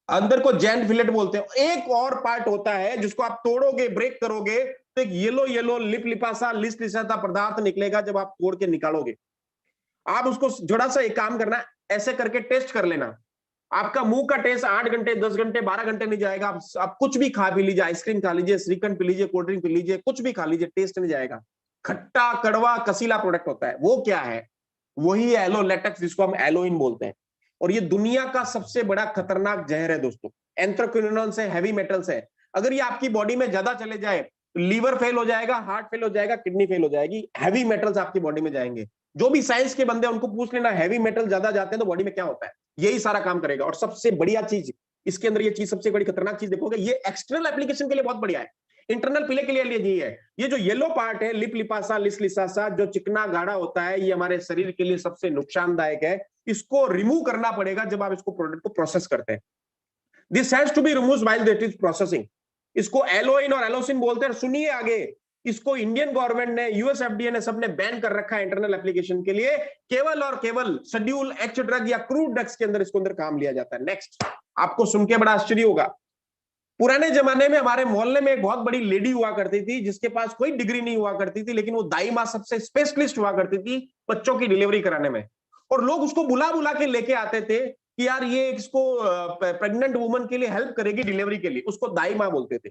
अंदर को जैंट फिलेट बोलते हैं। एक और पार्ट होता है जिसको आप तोड़ोगे, ब्रेक करोगे तो एक येलो येलो लिप लिपासा लिस लिसाता पदार्थ निकलेगा। जब आप तोड़ के निकालोगे, आप उसको थोड़ा सा एक काम करना, ऐसे करके टेस्ट कर लेना। आपका मुंह का टेस्ट 8 घंटे 10 घंटे 12 घंटे नहीं जाएगा। आप कुछ भी खा पी लीजिए, आइसक्रीम खा लीजिए, श्रीखंड पी लीजिए, कोल्ड ड्रिंक पी लीजिए, कुछ भी खा लीजिए, टेस्ट नहीं जाएगा। खट्टा कड़वा कसीला प्रोडक्ट होता है। वो क्या है? वही एलो लेटेक्स, जिसको हम एलोइन बोलते हैं। और ये दुनिया का सबसे बड़ा खतरनाक जहर है दोस्तों। एंथ्राक्विनोन से, हैवी मेटल्स है। अगर ये आपकी बॉडी में ज्यादा चले जाए तो लीवर फेल हो जाएगा, हार्ट फेल हो जाएगा, किडनी फेल हो जाएगी। हैवी मेटल्स आपकी बॉडी में जाएंगे। जो भी साइंस के बंदे उनको पूछ लेना, हैवी मेटल ज्यादा जाते हैं तो बॉडी में क्या होता है, यही सारा काम करेगा। और सबसे बढ़िया चीज इसके अंदर, ये चीज सबसे बड़ी खतरनाक चीज देखोगे, ये एक्सटर्नल एप्लीकेशन के लिए बहुत बढ़िया है, इंटरनल पीले के लिए यही है। ये जो येलो पार्ट है, लिप लिपासा लिस लिसासा, जो चिकना गाढ़ा होता है, ये हमारे शरीर के लिए सबसे नुकसानदायक है। इसको रिमूव करना पड़ेगा जब आप इसको प्रोडक्ट को प्रोसेस करते हैं। This has to be removed while that is processing. इसको एलोइन और एलोसिन बोलते हैं। सुनिए आगे, इसको इंडियन गवर्नमेंट ने, यूएस एफडीए ने, सबने बैन कर रखा है इंटरनल एप्लीकेशन के लिए। केवल और केवल शेड्यूल एच ड्रग या क्रूड ड्रग्स के अंदर इसको अंदर काम लिया जाता है। नेक्स्ट, आपको सुन के बड़ा आश्चर्य होगा, पुराने जमाने में हमारे मोहल्ले में एक बहुत बड़ी लेडी हुआ करती थी, जिसके पास कोई डिग्री नहीं हुआ करती थी, लेकिन वो दाई माँ सबसे स्पेशलिस्ट हुआ करती थी बच्चों की डिलीवरी कराने में। और लोग उसको बुला बुला के लेके आते थे कि यार ये इसको प्रेग्नेंट वुमन के लिए हेल्प करेगी डिलीवरी के लिए। उसको दाई माँ बोलते थे।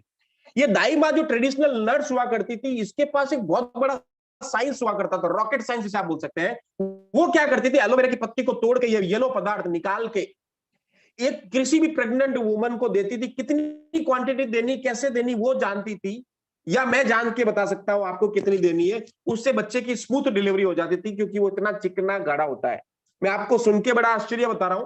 ये दाई माँ जो ट्रेडिशनल नर्स हुआ करती थी, इसके पास एक बहुत बड़ा साइंस हुआ करता था, रॉकेट साइंस जिसे आप बोल सकते हैं। वो क्या करती थी, एलोवेरा की पत्ती को तोड़ के ये येलो पदार्थ निकाल के एक किसी भी प्रेग्नेंट वुमन को देती थी। कितनी क्वांटिटी देनी, कैसे देनी, वो जानती थी, या मैं जान के बता सकता हूं आपको कितनी देनी है। उससे बच्चे की स्मूथ डिलीवरी हो जाती थी, क्योंकि वो इतना चिकना गाढ़ा होता है। मैं आपको सुन के बड़ा आश्चर्य बता रहा हूं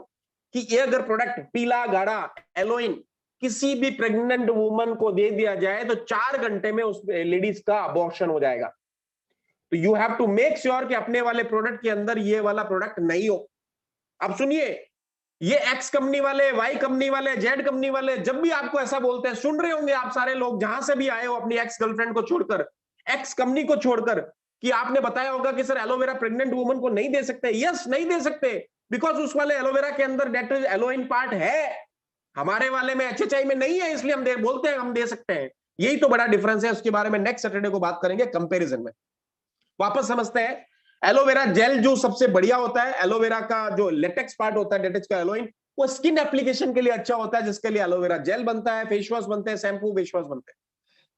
कि ये अगर प्रोडक्ट पीला गाढ़ा एलोइन किसी भी प्रेग्नेंट वुमन को दे दिया जाए तो 4 घंटे में उस लेडीज का अबॉर्शन हो जाएगा। तो you have to make sure कि अपने वाले प्रोडक्ट के अंदर ये वाला प्रोडक्ट नहीं हो। अब सुनिए, ये एक्स कंपनी वाले, वाई कंपनी वाले, जेड कंपनी वाले जब भी आपको ऐसा बोलते हैं, सुन रहे होंगे आप सारे लोग, जहां से भी आए हो अपनी एक्स गर्लफ्रेंड को छोड़कर, एक्स कंपनी को छोड़कर, कि आपने बताया होगा कि सर एलोवेरा प्रेग्नेंट वुमन को नहीं दे सकते। यस, नहीं दे सकते, बिकॉज उस वाले एलोवेरा के अंदर डेट एलोइन पार्ट है, हमारे वाले में एचएचआई में नहीं है, इसलिए हम बोलते हैं हम दे सकते हैं। यही तो बड़ा डिफरेंस है। उसके बारे में नेक्स्ट सैटरडे को बात करेंगे कंपैरिजन में। वापस समझते हैं, एलोवेरा जेल जो सबसे बढ़िया होता है, एलोवेरा का जो लेटेक्स पार्ट होता है, लेटेक्स का एलोइन, वो स्किन एप्लीकेशन के लिए अच्छा होता है, जिसके लिए एलोवेरा जेल बनता है, फेस वॉश बनते हैं, शैम्पू फेस वॉश बनते हैं।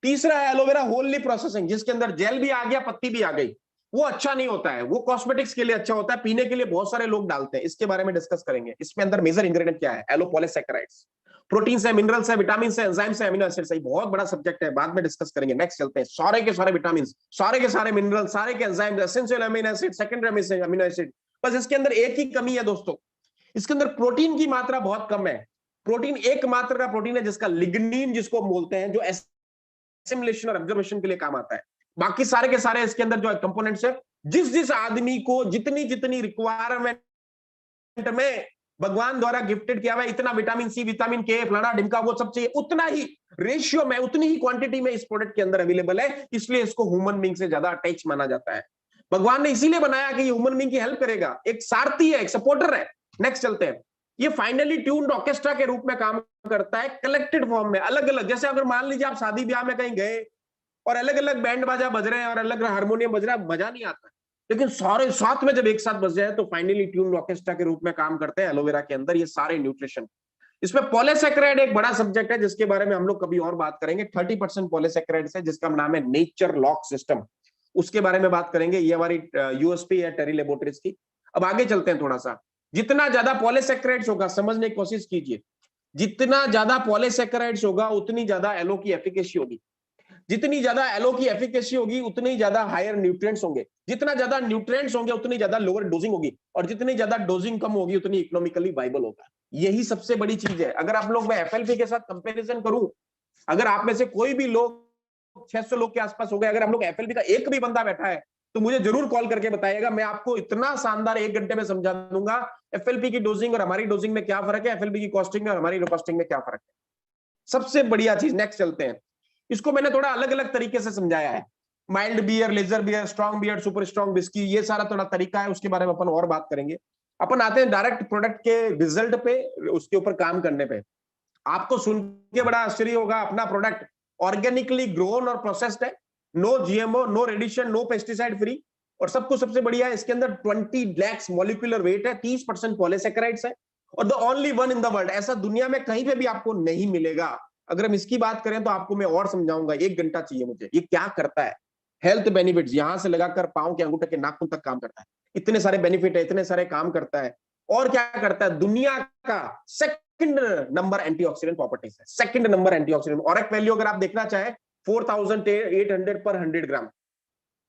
तीसरा है एलोवेरा होली प्रोसेसिंग, जिसके अंदर जेल भी आ गया, पत्ती भी आ गई। वो अच्छा नहीं होता है, वो कॉस्मेटिक्स के लिए अच्छा होता है, पीने के लिए बहुत सारे लोग डालते हैं। इसके बारे में डिस्कस करेंगे। इसमें अंदर मेजर इंग्रेडिएंट क्या है, एलोपॉलीसैकेराइड्स, प्रोटीन है, मिनरल्स है, विटामिन है, एंजाइम्स है, अमीनो एसिड्स है। बहुत बड़ा सब्जेक्ट है, बाद में डिस्कस करेंगे। नेक्स्ट चलते हैं, सारे के सारे विटामिन, सारे के सारे मिनरल, सारे के enzymes, essential amino acid, secondary amino acid. बस इसके अंदर एक ही कमी है दोस्तों, इसके अंदर प्रोटीन की मात्रा बहुत कम है। प्रोटीन एकमात्र का प्रोटीन है जिसका लिग्निन जिसको बोलते हैं, जो एसिमिलेशन और ऑब्जर्वेशन के लिए काम आता है। बाकी सारे के सारे इसके अंदर जो कंपोनेंट्स है, जिस जिस आदमी को जितनी जितनी रिक्वायरमेंट में भगवान द्वारा गिफ्टेड किया हुआ है, इतना विटामिन सी, विटामिन के, फलाना ढिमका वो सब चाहिए, उतना ही रेशियो में, उतनी ही क्वांटिटी में इस प्रोडक्ट के अंदर अवेलेबल है। इसलिए इसको ह्यूमन बीइंग से ज्यादा अटैच माना जाता है। भगवान ने इसीलिए बनाया कि ये ह्यूमन बीइंग की हेल्प करेगा, एक सारथी है, एक सपोर्टर है। नेक्स्ट चलते हैं। ये फाइनली ट्यून्ड ऑर्केस्ट्रा के रूप में काम करता है, कलेक्टेड फॉर्म में, अलग अलग। जैसे अगर मान लीजिए आप शादी ब्याह में कहीं गए और अलग अलग बैंड बाजा बज रहे हैं और अलग हारमोनियम बज रहा है, मजा नहीं आता, लेकिन सारे साथ में जब एक साथ बज जाए तो फाइनली ट्यून्ड ऑर्केस्ट्रा के रूप में काम करते हैं एलोवेरा के अंदर ये सारे न्यूट्रिशन। इसमें पॉलीसैकेराइड एक बड़ा सब्जेक्ट है जिसके बारे में हम लोग कभी और बात करेंगे। 30% पॉलीसैकेराइड है जिसका नाम है नेचर लॉक सिस्टम, उसके बारे में बात करेंगे। ये हमारी यूएसपी है टेरी लेबोरेटरीज की। अब आगे चलते हैं थोड़ा सा। जितना ज्यादा पॉलीसैकेराइड्स होगा, समझने की कोशिश कीजिए, जितना ज्यादा पॉलीसैकेराइड्स होगा उतनी ज्यादा एलो की एफिकेसी होगी, जितनी ज्यादा एलो की एफिकेसी होगी उतनी ज्यादा हायर न्यूट्रिएंट्स होंगे, जितना ज्यादा न्यूट्रिएंट्स होंगे उतनी ज्यादा लोअर डोजिंग होगी, और जितनी ज्यादा डोजिंग कम होगी उतनी इकोनॉमिकली वाइबल होगा। यही सबसे बड़ी चीज है। अगर आप लोग मैं एफएलपी के साथ कंपैरिजन करूं, अगर आप में से कोई भी लोग 600 लोग के आसपास हो गए, अगर हम लोग एफएलपी का एक भी बंदा बैठा है तो मुझे जरूर कॉल करके बताइएगा, मैं आपको इतना शानदार 1 घंटे में समझा दूंगा एफएलपी की डोजिंग और हमारी डोजिंग में क्या फर्क है, एफएलपी की कॉस्टिंग में और हमारी कॉस्टिंग में क्या फर्क है। सबसे बढ़िया चीज। नेक्स्ट चलते हैं। इसको मैंने थोड़ा अलग अलग तरीके से समझाया है। Mild beer, lager beer, strong beer, super strong whisky, ये सारा थोड़ा तरीका है, उसके बारे में अपन और बात करेंगे। अपन आते हैं डायरेक्ट प्रोडक्ट के रिजल्ट पे, उसके ऊपर काम करने पे। आपको सुन के बड़ा आश्चर्य होगा, अपना प्रोडक्ट ऑर्गेनिकली ग्रोन और प्रोसेस्ड है, no GMO, no radiation, no pesticide free, और सबको सबसे बढ़िया है इसके अंदर 20 lakhs मॉलिक्यूलर वेट है, 30% पॉलीसैकेराइड्स है, और the only one in the world. ऐसा दुनिया में कहीं पे भी आपको नहीं मिलेगा। अगर हम इसकी बात करें तो आपको मैं और समझाऊंगा, 1 घंटा चाहिए मुझे। ये क्या करता है, हेल्थ बेनिफिट्स, यहां से लगाकर पांव के अंगूठे के नाखून तक काम करता है, इतने सारे बेनिफिट है, इतने सारे काम करता है। और क्या करता है, दुनिया का सेकंड नंबर एंटीऑक्सीडेंट प्रॉपर्टीज है, second number antioxidant. ORAC value अगर आप देखना चाहें 4800 पर 100 ग्राम,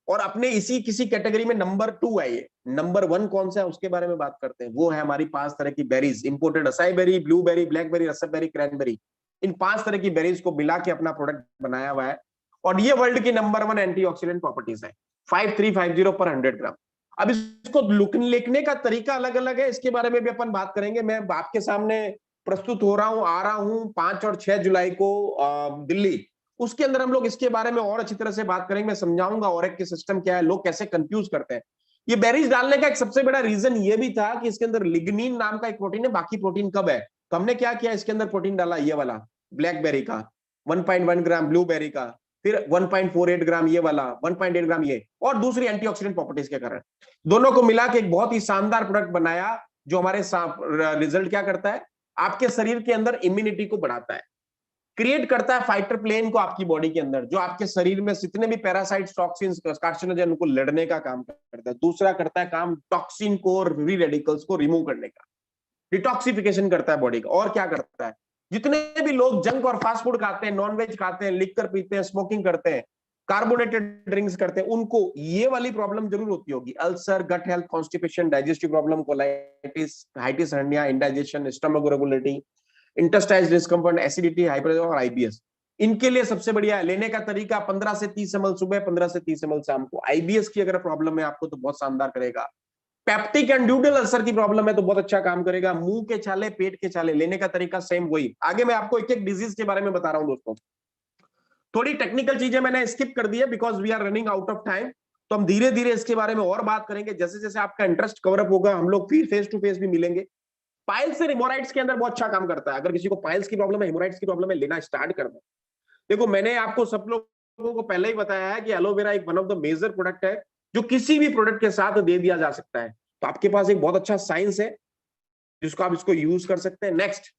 और अपने इसी किसी कैटेगरी में नंबर 2 है। ये नंबर 1 कौन सा है उसके बारे में बात करते हैं। वो है हमारी 5 तरह की berries, imported acai berry, blueberry, blackberry, raspberry, cranberry. इन 5 तरह की बेरीज को मिला के अपना प्रोडक्ट बनाया हुआ है, और ये वर्ल्ड की नंबर 1 एंटीऑक्सीडेंट प्रॉपर्टीज है, 5350 पर 100 ग्राम। अब इसको लिखने का तरीका अलग अलग है, इसके बारे में भी अपन बात करेंगे। मैं आपके सामने प्रस्तुत हो रहा हूं, आ रहा हूं 5 और 6 जुलाई को दिल्ली। उसके अंदर हम लोग इसके बारे में और अच्छी तरह से बात करेंगे। मैं समझाऊंगा ऑरेक के सिस्टम क्या है, लोग कैसे कंफ्यूज करते हैं। ये बेरीज डालने का एक सबसे बड़ा रीजन ये भी था कि इसके अंदर लिग्निन नाम का एक प्रोटीन है। बाकी प्रोटीन कब है, तो हमने क्या किया, इसके अंदर प्रोटीन डाला ये वाला ब्लैकबेरी का 1.1 ग्राम, ब्लूबेरी का फिर 1.48 ग्राम ये वाला, 1.8 ग्राम ये, और दूसरी एंटीऑक्सीडेंट प्रॉपर्टीज के कारण दोनों को मिला के एक बहुत ही शानदार प्रोडक्ट बनाया, जो हमारे रिजल्ट क्या करता है, आपके शरीर के अंदर इम्यूनिटी को बढ़ाता है, क्रिएट करता है फाइटर प्लेन को आपकी बॉडी के अंदर, जो आपके शरीर में जितने भी पैरासाइट्स, टॉक्सिन्स, कार्सिनोजन उनको लड़ने का काम करता है। दूसरा करता है काम टॉक्सिन को, फ्री रेडिकल्स को रिमूव करने का, डिटॉक्सिफिकेशन करता है बॉडी का। और क्या करता है, जितने भी लोग जंक और फास्ट फूड खाते हैं, नॉनवेज खाते हैं, लिकर पीते हैं, स्मोकिंग करते हैं, कार्बोनेटेड ड्रिंक्स करते हैं, उनको ये वाली प्रॉब्लम जरूर होती होगी, ulcer, gut health, constipation, digestive problem, colitis, hiatus hernia, indigestion, stomach regulatory, intestinal discomfort, acidity, hyper और आईबीएस। इनके लिए सबसे बढ़िया लेने का तरीका 15 से 30 ml सुबह, 15 से 30 ml शाम को। आईबीएस की अगर प्रॉब्लम है आपको तो बहुत शानदार करेगा। पेप्टिक एंड ड्यूडल अल्सर की प्रॉब्लम है तो बहुत अच्छा काम करेगा। मुंह के छाले, पेट के छाले, लेने का तरीका सेम वही। आगे मैं आपको एक एक डिजीज के बारे में बता रहा हूं दोस्तों। थोड़ी टेक्निकल चीजें मैंने स्किप कर दी है because we are running out of time, तो हम धीरे धीरे इसके बारे में और बात करेंगे। जैसे जैसे आपका इंटरेस्ट कवर अप होगा हम लोग फिर फेस टू फेस भी मिलेंगे। पाइल्स और हेमोराइड्स के अंदर बहुत अच्छा काम करता है। अगर किसी को पाइल्स की प्रॉब्लम है, हेमोराइड्स की प्रॉब्लम है, लेना स्टार्ट कर दो। देखो मैंने आपको सब लोगों को पहले ही बताया है कि एलोवेरा एक one of the major product है जो किसी भी प्रोडक्ट के साथ दे दिया जा सकता है। तो आपके पास एक बहुत अच्छा साइंस है जिसको आप इसको यूज कर सकते हैं। नेक्स्ट,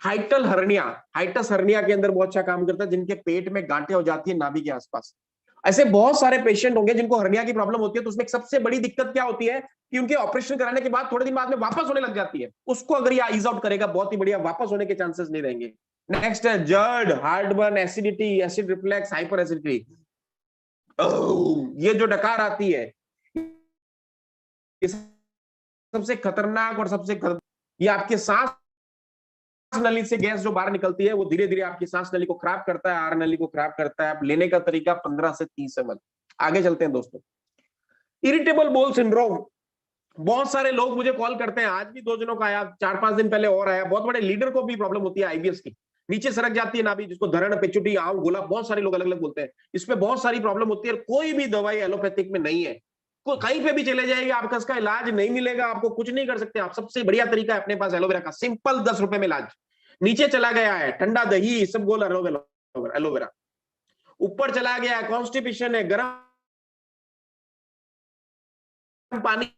हाइटल हर्निया, हाइटस हर्निया के अंदर बहुत अच्छा काम करता है, जिनके पेट में गांठें हो जाती है नाभि के आसपास। ऐसे बहुत सारे पेशेंट होंगे जिनको हर्निया की प्रॉब्लम होती है, तो उसमें सबसे बड़ी दिक्कत क्या होती है कि उनके ऑपरेशन कराने के बाद थोड़े दिन बाद में वापस होने लग जाती है। उसको अगर ये ईज आउट करेगा बहुत ही बढ़िया, वापस होने के चांसेस नहीं रहेंगे। नेक्स्ट है GERD, heartburn, acidity, acid reflex, hyper acidity. ये जो डकार आती है सबसे खतरनाक और सबसे ये आपके सांस नली से गैस जो बाहर निकलती है वो धीरे धीरे आपकी सांस नली को खराब करता है, आर नली को खराब करता है। लेने का तरीका 15 से 30 ml। आगे चलते हैं दोस्तों। इरिटेबल बोल सिंड्रोम, बहुत सारे लोग मुझे कॉल करते हैं, आज भी 2 जनों का आया, 4-5 दिन पहले और आया। बहुत बड़े लीडर को भी प्रॉब्लम होती है आईबीएस की, नीचे सरक जाती है नाभि, जिसको धरण, पेचुटी, आंव, गोला, बहुत सारे लोग अलग अलग बोलते हैं। इसमें बहुत सारी प्रॉब्लम होती है, कोई भी दवाई एलोपैथिक में नहीं है। कहीं पे भी चले जाएगी, आपका इसका इलाज नहीं मिलेगा, आपको कुछ नहीं कर सकते आप। सबसे बढ़िया तरीका है अपने पास एलोवेरा का, सिंपल 10 रुपए में इलाज। नीचे चला गया है ठंडा दही, सब गोल एलोवेरा। ऊपर चला गया है कॉन्स्टिपेशन है, गर्म पानी,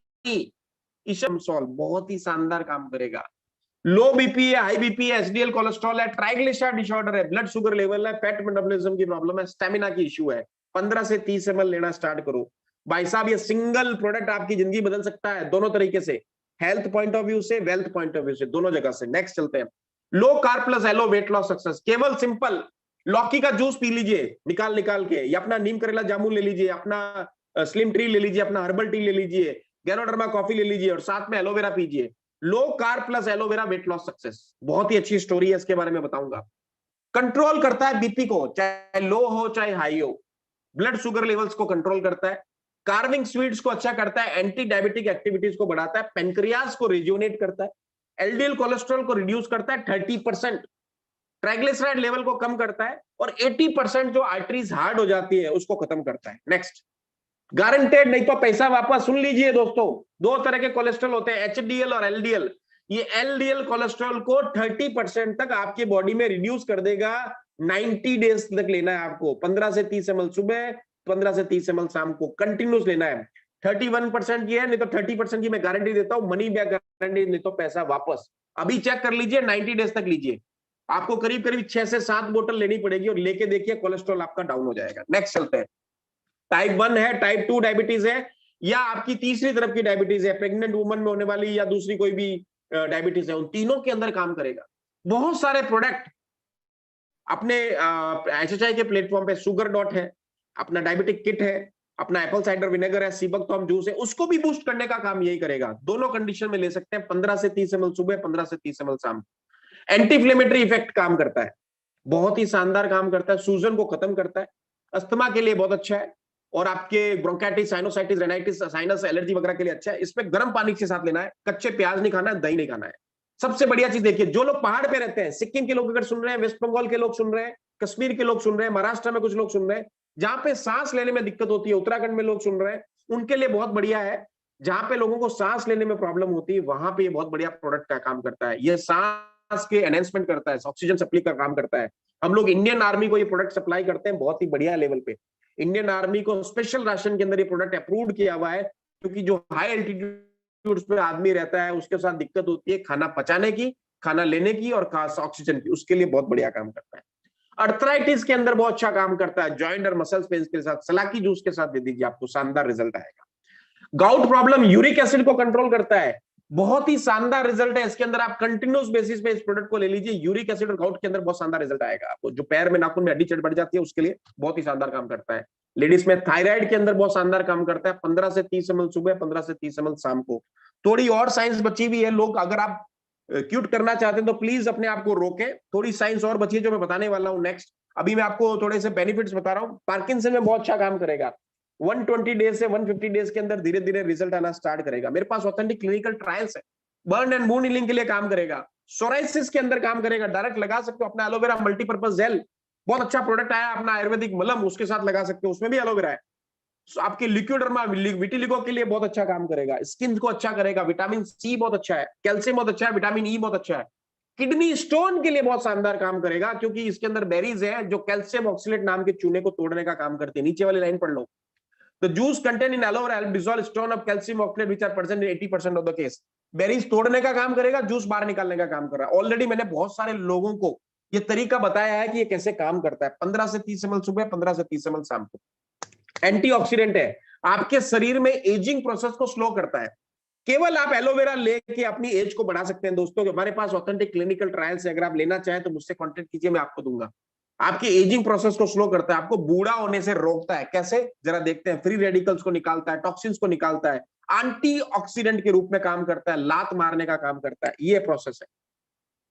इशम सॉल्व बहुत ही शानदार काम करेगा। लो बीपी है, हाई बीपी है, एचडीएल कोलेस्ट्रॉल है, ट्राइग्लिसराइड डिसऑर्डर है, ब्लड शुगर लेवल है, फैट मेटाबॉलिज्म की प्रॉब्लम है, स्टेमिना की इश्यू है, 15 से 30 ml लेना स्टार्ट करो भाई साहब। ये सिंगल प्रोडक्ट आपकी जिंदगी बदल सकता है, दोनों तरीके से, हेल्थ पॉइंट ऑफ व्यू से, वेल्थ पॉइंट ऑफ व्यू से, दोनों जगह से। नेक्स्ट चलते हैं। Low carb plus aloe weight loss success, केवल सिंपल लौकी का जूस पी लीजिए निकाल निकाल के, या अपना नीम करेला जामुन ले लीजिए, अपना स्लिम ट्री ले लीजिए, अपना हर्बल टी ले लीजिए, गैनोडर्मा कॉफी ले लीजिए और साथ में एलोवेरा पीजिए। लो carb plus aloe vera wait loss success, बहुत ही अच्छी स्टोरी है, इसके बारे में बताऊंगा। कंट्रोल करता है बीपी को, चाहे लो हो चाहे हाई हो, ब्लड शुगर लेवल्स को कंट्रोल करता है, कार्विंग स्वीट्स को अच्छा करता है, एंटी डायबिटिक एक्टिविटीज को बढ़ाता है, पेनक्रियाज को रिज्यूनेट करता है, एलडीएल कोलेस्ट्रॉल को रिड्यूस करता है 30%, ट्राइग्लिसराइड लेवल को कम करता है और 80% जो आर्टरीज हार्ड हो जाती है उसको खत्म करता है। नेक्स्ट, गारंटेड नहीं तो पैसा वापस। सुन लीजिए दोस्तों, 2 तरह के कोलेस्ट्रॉल होते हैं, एचडीएल और एलडीएल। ये एलडीएल कोलेस्ट्रॉल को 30% तक आपकी बॉडी में रिड्यूस कर देगा। 90 डेज तक लेना है आपको, 15 से 30 ml सुबह, 15 से 30 ml शाम को, कंटिन्यूस लेना है। 31% की है, नहीं तो 30% की मैं गारंटी देता हूं, मनी बैक गारंटी, नहीं तो पैसा वापस। अभी चेक कर लीजिए, 90 डेज तक लीजिए, आपको करीब करीब 6 से 7 बोतल लेनी पड़ेगी और लेके देखिए कोलेस्ट्रॉल आपका डाउन हो जाएगा। नेक्स्ट चलते हैं। टाइप 1 है, टाइप 2 डायबिटीज है, या आपकी तीसरी तरफ की डायबिटीज है, प्रेग्नेंट वुमन में होने वाली या दूसरी कोई भी डायबिटीज है, उन तीनों के अंदर काम करेगा। बहुत सारे प्रोडक्ट अपने एचएचआई के प्लेटफॉर्म पे, शुगर डॉट है, अपना डायबिटिक किट है, अपना एप्पल साइडर विनेगर है, सीबकथॉर्म जूस है, उसको भी बूस्ट करने का काम यही करेगा। दोनों कंडीशन में ले सकते हैं, 15 से 30 ml सुबह, 15 से 30 ml शाम। एंटी इन्फ्लेमेटरी इफेक्ट काम करता है, बहुत ही शानदार काम करता है, सूजन को खत्म करता है, अस्थमा के लिए बहुत अच्छा है, और आपके bronchitis, sinusitis, rhinitis, sinus allergy वगैरह के लिए अच्छा है। इसमें गर्म पानी के साथ लेना है, कच्चे प्याज नहीं खाना है, दही नहीं खाना है। सबसे बढ़िया चीज देखिए, जो लोग पहाड़ पे रहते हैं, सिक्किम के लोग अगर सुन रहे हैं, वेस्ट बंगाल के लोग सुन रहे हैं, कश्मीर के लोग सुन रहे हैं, महाराष्ट्र में कुछ लोग सुन रहे हैं, जहां पे सांस लेने में दिक्कत होती है, उत्तराखंड में लोग सुन रहे हैं, उनके लिए बहुत बढ़िया है। जहां पे लोगों को सांस लेने में प्रॉब्लम होती है, वहां पे ये बहुत बढ़िया प्रोडक्ट का काम करता है। ये सांस के एनहेंसमेंट करता है, ऑक्सीजन सप्लाई का काम करता है। हम लोग इंडियन आर्मी को ये प्रोडक्ट सप्लाई करते हैं बहुत ही बढ़िया लेवल पे। इंडियन आर्मी को स्पेशल राशन के अंदर ये प्रोडक्ट अप्रूव्ड किया हुआ है, क्योंकि जो हाई एल्टीट्यूड पे आदमी रहता है उसके साथ दिक्कत होती है खाना पचाने की, खाना लेने की और खास ऑक्सीजन की, उसके लिए बहुत बढ़िया काम करता है। अर्थराइटिस के अंदर बहुत अच्छा काम करता है, जॉइंट और मसल्स पेन के साथ सलाकी जूस के साथ दे दीजिए, आपको शानदार रिजल्ट आएगा। गाउट प्रॉब्लम, यूरिक एसिड को कंट्रोल करता है, बहुत ही शानदार रिजल्ट है इसके अंदर। आप कंटिन्यूस बेसिस पे इस प्रोडक्ट को ले लीजिए, यूरिक एसिड और गाउट के अंदर बहुत शानदार रिजल्ट आएगा आपको। जो पैर में नाखून में हड्डी चढ़ बढ़ जाती है उसके लिए बहुत ही शानदार काम करता है। लेडीज में थायराइड के अंदर बहुत शानदार काम करता है, 15 से 30 ml सुबह, 15 से 30 ml शाम को। थोड़ी और साइंस बची हुई है, लोग अगर आप क्यूट करना चाहते हैं तो प्लीज अपने आप को रोके, थोड़ी साइंस और बची है जो मैं बताने वाला हूँ नेक्स्ट। अभी मैं आपको थोड़े से बेनिफिट्स बता रहा हूँ। पार्किंसन में बहुत अच्छा काम करेगा, 120 डेज से 150 डेज के अंदर धीरे धीरे रिजल्ट आना स्टार्ट करेगा। मेरे पास ऑथेंटिक क्लिनिकल ट्रायल्स है। बर्न एंड वुंड हीलिंग के लिए काम करेगा, सोराइसिस के अंदर काम करेगा, डायरेक्ट लगा सकते हो अपना एलोवेरा मल्टीपर्पज जेल, बहुत अच्छा प्रोडक्ट आया अपना आयुर्वेदिक मलम, उसके साथ लगा सकते हो, उसमें भी एलोवेरा है। आपके लिक्विडर्मा विटिलिगो के लिए बहुत अच्छा काम करेगा, स्किन को अच्छा करेगा, विटामिन सी बहुत अच्छा है, कैल्शियम बहुत अच्छा है, विटामिन ई बहुत अच्छा है, किडनी स्टोन के लिए बहुत शानदार काम करेगा, क्योंकि इसके अंदर बेरीज है जो कैल्शियम ऑक्सीलेट नाम के चूने को तोड़ने का काम करते हैं। नीचे वाली लाइन पढ़ लो, The juice contained in aloe vera help dissolve stone of calcium oxalate which are present in 80% of the case. Berries तोड़ने का काम करेगा, जूस बाहर निकालने का काम कर रहा है। ऑलरेडी मैंने बहुत सारे लोगों को ये तरीका बताया है कि ये कैसे काम करता है। 15 से 30 ml सुबह, 15 से 30 ml शाम को। एंटीऑक्सीडेंट है, आपके शरीर में एजिंग प्रोसेस को स्लो करता है। केवल आप एलोवेरा लेके अपनी एज को बढ़ा सकते हैं दोस्तों। हमारे पास ऑथेंटिक क्लिनिकल ट्रायल्स है, अगर आप लेना चाहें तो मुझसे कांटेक्ट कीजिए, मैं आपको दूंगा। आपकी एजिंग प्रोसेस को स्लो करता है, आपको बूढ़ा होने से रोकता है। कैसे, जरा देखते हैं। फ्री रेडिकल्स को निकालता है, टॉक्सिन्स को निकालता है, एंटीऑक्सीडेंट के रूप में काम करता है, लात मारने का काम करता है। ये प्रोसेस है।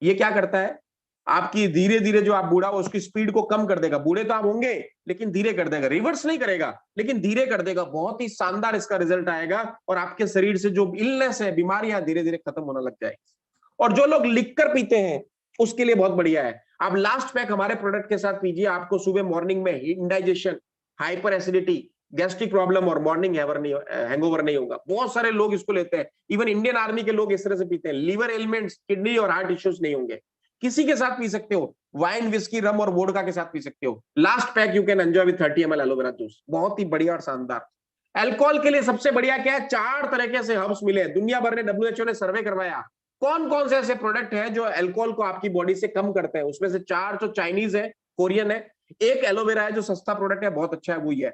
ये क्या करता है, आपकी धीरे धीरे जो आप बूढ़ा हो उसकी स्पीड को कम कर देगा। बूढ़े तो आप होंगे लेकिन धीरे कर देगा, रिवर्स नहीं करेगा लेकिन धीरे कर देगा। बहुत ही शानदार इसका रिजल्ट आएगा और आपके शरीर से जो इलनेस है, बीमारियां धीरे धीरे खत्म होना लग जाएगी। और जो लोग लिखकर पीते हैं उसके लिए बहुत बढ़िया है। आप लास्ट पैक हमारे प्रोडक्ट के साथ पीजिए, आपको सुबह मॉर्निंग में indigestion, hyper acidity, gastric problem और मॉर्निंग हैंगओवर नहीं होगा। बहुत सारे लोग इसको लेते हैं, इवन इंडियन आर्मी के लोग इस तरह से पीते हैं। लीवर एलिमेंट्स, किडनी और हार्ट इश्यूज नहीं होंगे। किसी के साथ पी सकते हो, वाइन, विस्की, रम और वोडका के साथ पी सकते हो। Last pack you can enjoy with 30 ml aloe vera juice. बहुत ही बढ़िया और शानदार। अल्कोहल के लिए सबसे बढ़िया क्या है, 4 तरीके से हर्ब्स मिले। दुनिया भर ने, WHO ने सर्वे करवाया कौन कौन से ऐसे प्रोडक्ट हैं जो अल्कोहल को आपकी बॉडी से कम करते हैं। उसमें से 4 जो चाइनीज है, कोरियन है, एक एलोवेरा है जो सस्ता प्रोडक्ट है, बहुत अच्छा है, वो ही है।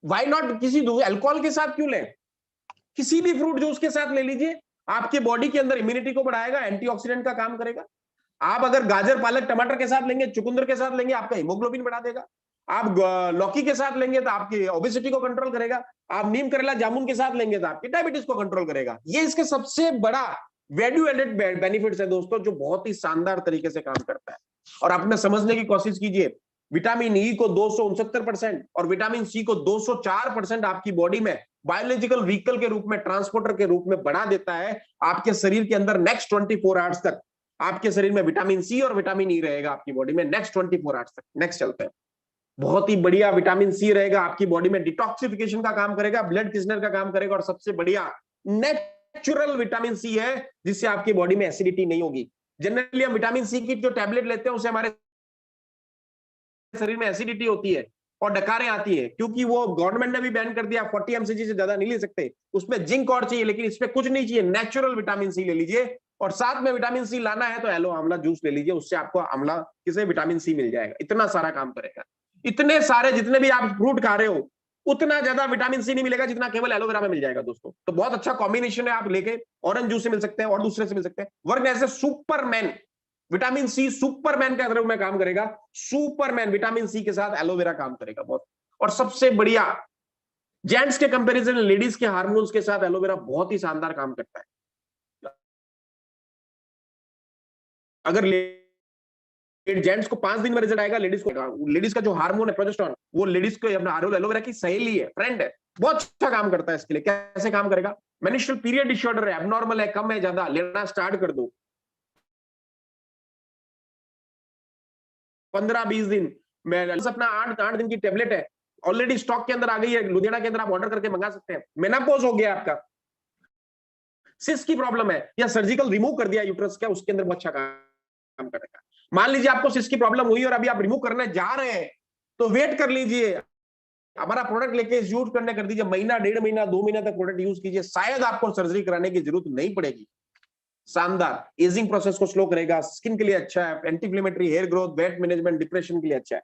व्हाई नॉट किसी अल्कोहल के साथ क्यों लें, किसी भी फ्रूट जूस के साथ ले लीजिए। आपके बॉडी के अंदर इम्यूनिटी को बढ़ाएगा, एंटीऑक्सीडेंट का काम करेगा। आप अगर गाजर, पालक, टमाटर के साथ लेंगे, चुकंदर के साथ लेंगे, आपका हीमोग्लोबिन बढ़ा देगा। आप लौकी के साथ लेंगे तो आपकी ओबेसिटी को कंट्रोल करेगा। आप नीम, करेला, जामुन के साथ लेंगे तो आपकी डायबिटीज को कंट्रोल करेगा। ये इसके सबसे बड़ा वैल्यू एडेड बेनिफिट्स है दोस्तों, जो बहुत ही शानदार तरीके से काम करता है। और आपने समझने की कोशिश कीजिए, विटामिन ई को 269% और विटामिन सी को 204% आपकी बॉडी में बायोलॉजिकल व्हीकल के रूप में, ट्रांसपोर्टर के रूप में बढ़ा देता है। आपके शरीर के अंदर नेक्स्ट 24 आवर्स तक आपके शरीर में विटामिन सी और विटामिन ई रहेगा आपकी बॉडी में, नेक्स्ट 24 आवर्स तक। नेक्स्ट चलते हैं। बहुत ही बढ़िया विटामिन सी रहेगा आपकी बॉडी में, डिटॉक्सिफिकेशन का काम करेगा, ब्लड थिकनेस का काम करेगा। और सबसे बढ़िया नेचुरल विटामिन सी है जिससे आपकी बॉडी में एसिडिटी नहीं होगी। जनरली हम विटामिन सी की जो टैबलेट लेते हैं उसे हमारे शरीर में एसिडिटी होती है और डकारें आती है, क्योंकि वो गवर्नमेंट ने भी बैन कर दिया, 40 mcg से ज्यादा नहीं ले सकते। उसमें जिंक और चाहिए, लेकिन इसमें कुछ नहीं चाहिए। नेचुरल विटामिन सी ले लीजिए। और साथ में विटामिन सी लाना है तो एलो आंवला जूस ले लीजिए, उससे आपको आंवला किसे विटामिन सी मिल जाएगा। इतना सारा काम करेगा। इतने सारे जितने भी आप फ्रूट खा रहे हो उतना ज्यादा विटामिन सी नहीं मिलेगा जितना केवल एलोवेरा में मिल जाएगा दोस्तों। तो बहुत अच्छा कॉम्बिनेशन है। आप लेके ऑरेंज जूस से मिल सकते हैं और दूसरे से मिल सकते हैं। Work as a superman, vitamin C superman के रूप में काम करेगा। सुपरमैन विटामिन सी के साथ एलोवेरा काम करेगा बहुत। और सबसे बढ़िया, जेंट्स के कंपैरिजन लेडीज के हार्मोन्स के साथ एलोवेरा बहुत ही शानदार काम करता है। अगर जेंट्स को 5 दिन में रिजल्ट आएगा, लेडीज का जो हार्मोन है प्रोजेस्टेरोन, वो लेडीज को अपना एलोवेरा की सहेली है, फ्रेंड है। बहुत अच्छा काम करता है इसके लिए। कैसे काम करेगा, मेंस्ट्रुअल पीरियड डिसऑर्डर है, एबनॉर्मल है, कम है, ज्यादा, लेना स्टार्ट कर दो। 15-20 दिन में अपना 8 दिन की टेबलेट है, ऑलरेडी स्टॉक के अंदर आ गई है, लुधियाना के अंदर आप ऑर्डर करके मंगा सकते हैं। मेनोपॉज हो गया आपका, सिस्ट की प्रॉब्लम है या सर्जिकल रिमूव कर दिया यूट्रस का, उसके अंदर बहुत अच्छा काम करेगा। मान लीजिए आपको सिस्ट की प्रॉब्लम हुई और अभी आप रिमूव करने जा रहे हैं, तो वेट कर लीजिए, हमारा प्रोडक्ट लेके यूज करने कर दीजिए। महीना, 1.5 महीना, 2 महीना तक प्रोडक्ट यूज कीजिए, शायद आपको सर्जरी कराने की जरूरत नहीं पड़ेगी। शानदार, एजिंग प्रोसेस को स्लो करेगा, स्किन के लिए अच्छा है, anti inflammatory, hair growth, weight management, depression के लिए अच्छा है।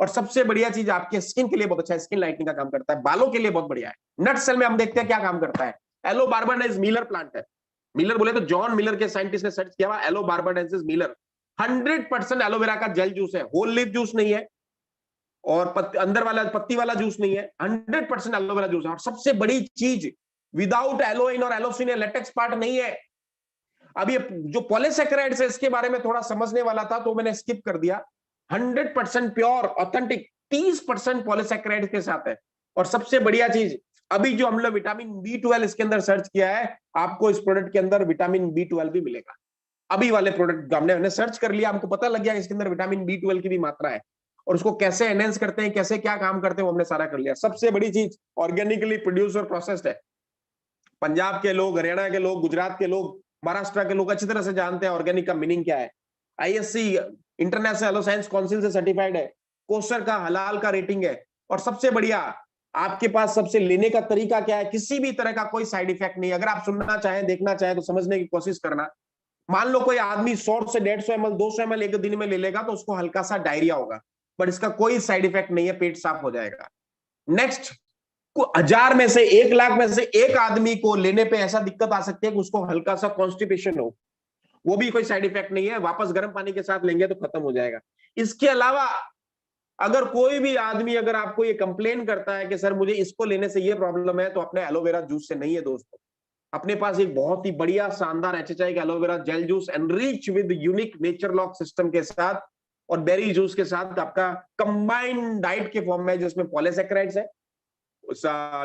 और सबसे बढ़िया चीज आपके स्किन के लिए बहुत अच्छा है, स्किन लाइटनिंग का काम करता है, बालों के लिए बहुत बढ़िया है। नट सेल में हम देखते हैं क्या काम करता है। एलो बार्बाडेंस मिलर प्लांट है। मिलर बोले तो जॉन मिलर के साइंटिस्ट ने सर्च किया हुआ, एलो बार्बाडेंसिस मिलर 100% एलोवेरा का जेल जूस है, होल लीफ जूस नहीं है और अंदर वाला पत्ती वाला जूस नहीं है, 100% एलोवेरा जूस है। और सबसे बड़ी चीज, विदाउट एलोइन और एलोसिन, लेटेक्स पार्ट नहीं है। अब ये जो पॉलीसैकेराइड्स है इसके बारे में थोड़ा समझने वाला था तो मैंने स्किप कर दिया। 100% प्योर ऑथेंटिक 30% पॉलीसैकेराइड्स के साथ है। और सबसे बढ़िया चीज, अभी जो हम लोग विटामिन B12 इसके अंदर सर्च किया है, आपको इस प्रोडक्ट के अंदर विटामिन B12 भी मिलेगा। अभी वाले प्रोडक्ट हमने सर्च कर लिया, हमको पता लग गया इसके अंदर विटामिन B12 की भी मात्रा है। और उसको कैसे एनहेंस करते हैं, कैसे क्या काम करते हैं, वो हमने सारा कर लिया। सबसे बड़ी चीज, ऑर्गेनिकली प्रोड्यूस और प्रोसेस्ड है। पंजाब के लोग, हरियाणा के लोग, गुजरात के लोग, महाराष्ट्र के लोग अच्छी तरह से जानते हैं ऑर्गेनिक का मीनिंग क्या है। ISC international aloe science council से सर्टिफाइड है, कोसर का हलाल का रेटिंग है। और सबसे बढ़िया, आपके पास सबसे लेने का तरीका क्या है, किसी भी तरह का कोई साइड इफेक्ट नहीं। अगर आप सुनना चाहें, देखना चाहें तो समझने की कोशिश करना। मान लो कोई आदमी 100 से 150 ml 200 ml एक दिन में ले लेगा तो उसको हल्का सा डायरिया होगा, बट इसका कोई साइड इफेक्ट नहीं है, पेट साफ हो जाएगा। नेक्स्ट, 1000 में से 1 लाख में से एक आदमी को लेने पे ऐसा दिक्कत आ सकती है कि उसको हल्का सा कॉन्स्टिपेशन हो, वो भी कोई साइड इफेक्ट नहीं है, वापस गर्म पानी के साथ लेंगे तो खत्म हो जाएगा। इसके अलावा अगर कोई भी आदमी अगर आपको ये कंप्लेन करता है कि सर मुझे इसको लेने से ये प्रॉब्लम है, तो अपने एलोवेरा जूस से नहीं है दोस्तों। अपने पास एक बहुत ही बढ़िया शानदार HHI का aloe vera gel juice enrich with unique nature lock system के साथ और बेरी जूस के साथ आपका कंबाइंड डाइट के फॉर्म में, जिसमें पॉलीसैकेराइड्स है,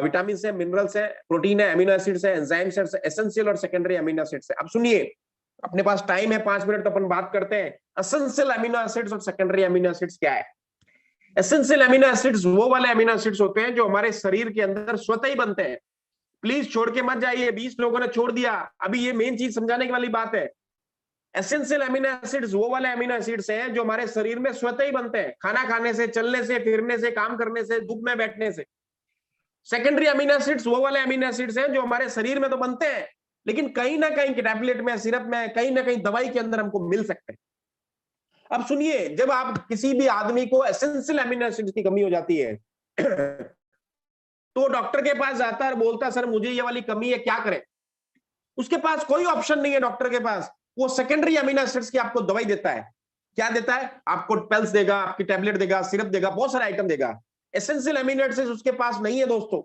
विटामिन है, मिनरल्स है, प्रोटीन है, अमीनो एसिड्स है, एंजाइम्स है, एसेंशियल और सेकेंडरी अमीनो एसिड्स है। अब सुनिए, अपने पास टाइम है 5 मिनट, तो अपन बात करते हैं एसेंशियल अमीनो एसिड्स और सेकेंडरी अमीनो एसिड्स क्या है। एसेंशियल अमीनो एसिड्स वो वाले अमीनो एसिड्स होते हैं जो हमारे शरीर के अंदर स्वतः ही बनते हैं। प्लीज छोड़ के मत जाइए, 20 लोगों ने छोड़ दिया। अभी ये मेन चीज समझाने की वाली बात है। एसेंशियल अमीनो एसिड्स वो वाले अमीनो एसिड्स हैं जो हमारे शरीर में स्वतः ही बनते हैं, खाना खाने से, चलने से, फिरने से, काम करने से, धूप में बैठने से। सेकेंडरी अमीनो एसिड्स वो वाले अमीनो एसिड्स हैं जो हमारे शरीर में तो बनते हैं, लेकिन कहीं ना कहीं टैबलेट में, सिरप में, कहीं ना कहीं दवाई के अंदर हमको मिल सकते हैं। अब सुनिए, जब आप किसी भी आदमी को एसेंशियल अमीनो एसिड्स की कमी हो जाती है तो डॉक्टर के पास जाता है और बोलता है सर मुझे ये वाली कमी है, क्या करें। उसके पास कोई ऑप्शन नहीं है डॉक्टर के पास, वो सेकेंडरी अमीनो एसिड्स की आपको दवाई देता है। क्या देता है? आपको पेल्स देगा, आपकी टैबलेट देगा, सिरप देगा, बहुत सारे आइटम देगा। एसेंशियल अमीनो एसिड्स उसके पास नहीं है दोस्तों।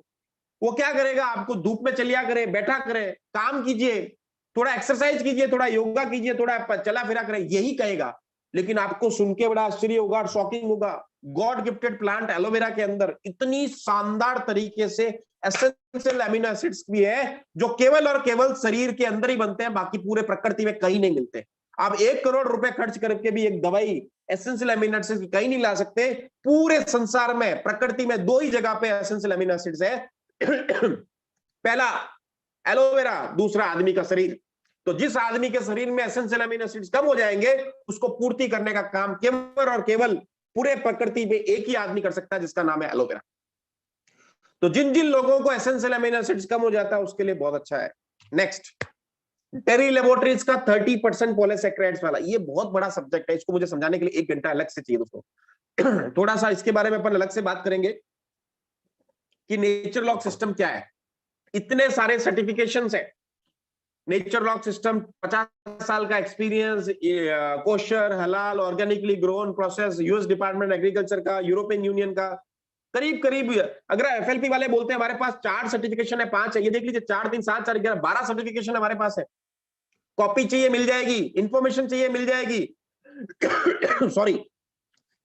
वो क्या करेगा? आपको धूप में चलिया करे, बैठा करे, काम कीजिए, थोड़ा एक्सरसाइज कीजिए, थोड़ा योगा कीजिए, थोड़ा चला फिरा करे, यही कहेगा। लेकिन आपको सुन के बड़ा आश्चर्य होगा और शॉकिंग होगा, गॉड गिफ्टेड प्लांट एलोवेरा के अंदर इतनी शानदार तरीके से एसेंशियल अमीनो एसिड्स भी है जो केवल और केवल शरीर के अंदर ही बनते हैं, बाकी पूरे प्रकृति में कहीं नहीं मिलते। आप 1 करोड़ रुपए खर्च करके भी एक दवाई एसेंशियल अमीनो एसिड्स कहीं नहीं ला सकते। पूरे संसार में, प्रकृति में 2 ही जगह पे एसेंशियल अमीनो एसिड्स है पहला एलोवेरा, दूसरा आदमी का शरीर। तो जिस आदमी के शरीर में एसेंशियल अमीनो एसिड्स कम हो जाएंगे, उसको पूर्ति करने का काम केवल और केवल पूरे प्रकृति में एक ही आदमी कर सकता है, जिसका नाम है एलोवेरा। तो जिन जिन लोगों को एसेंशियल अमीनो एसिड्स कम हो जाता है उसके लिए बहुत अच्छा है। नेक्स्ट, टेरी लेबोरेटरीज का 30% पॉलीसैकेराइड्स वाला, ये बहुत बड़ा सब्जेक्ट है, इसको मुझे समझाने के लिए 1 घंटा अलग से चाहिए दोस्तों। थोड़ा सा इसके बारे में अपन अलग से बात करेंगे कि नेचर लॉक सिस्टम क्या है। इतने सारे सर्टिफिकेशंस है। नेचर लॉक सिस्टम, 50 साल का एक्सपीरियंस, कोशर, हलाल, organically grown process, US department agriculture का, यूरोपियन यूनियन का, करीब करीब अगर एफएलपी वाले बोलते हैं हमारे पास 4 सर्टिफिकेशन है, 5 है, ये देख लीजिए, 4 3 7 4 11 12 सर्टिफिकेशन हमारे पास है। कॉपी चाहिए मिल जाएगी, इंफॉर्मेशन चाहिए मिल जाएगी। सॉरी,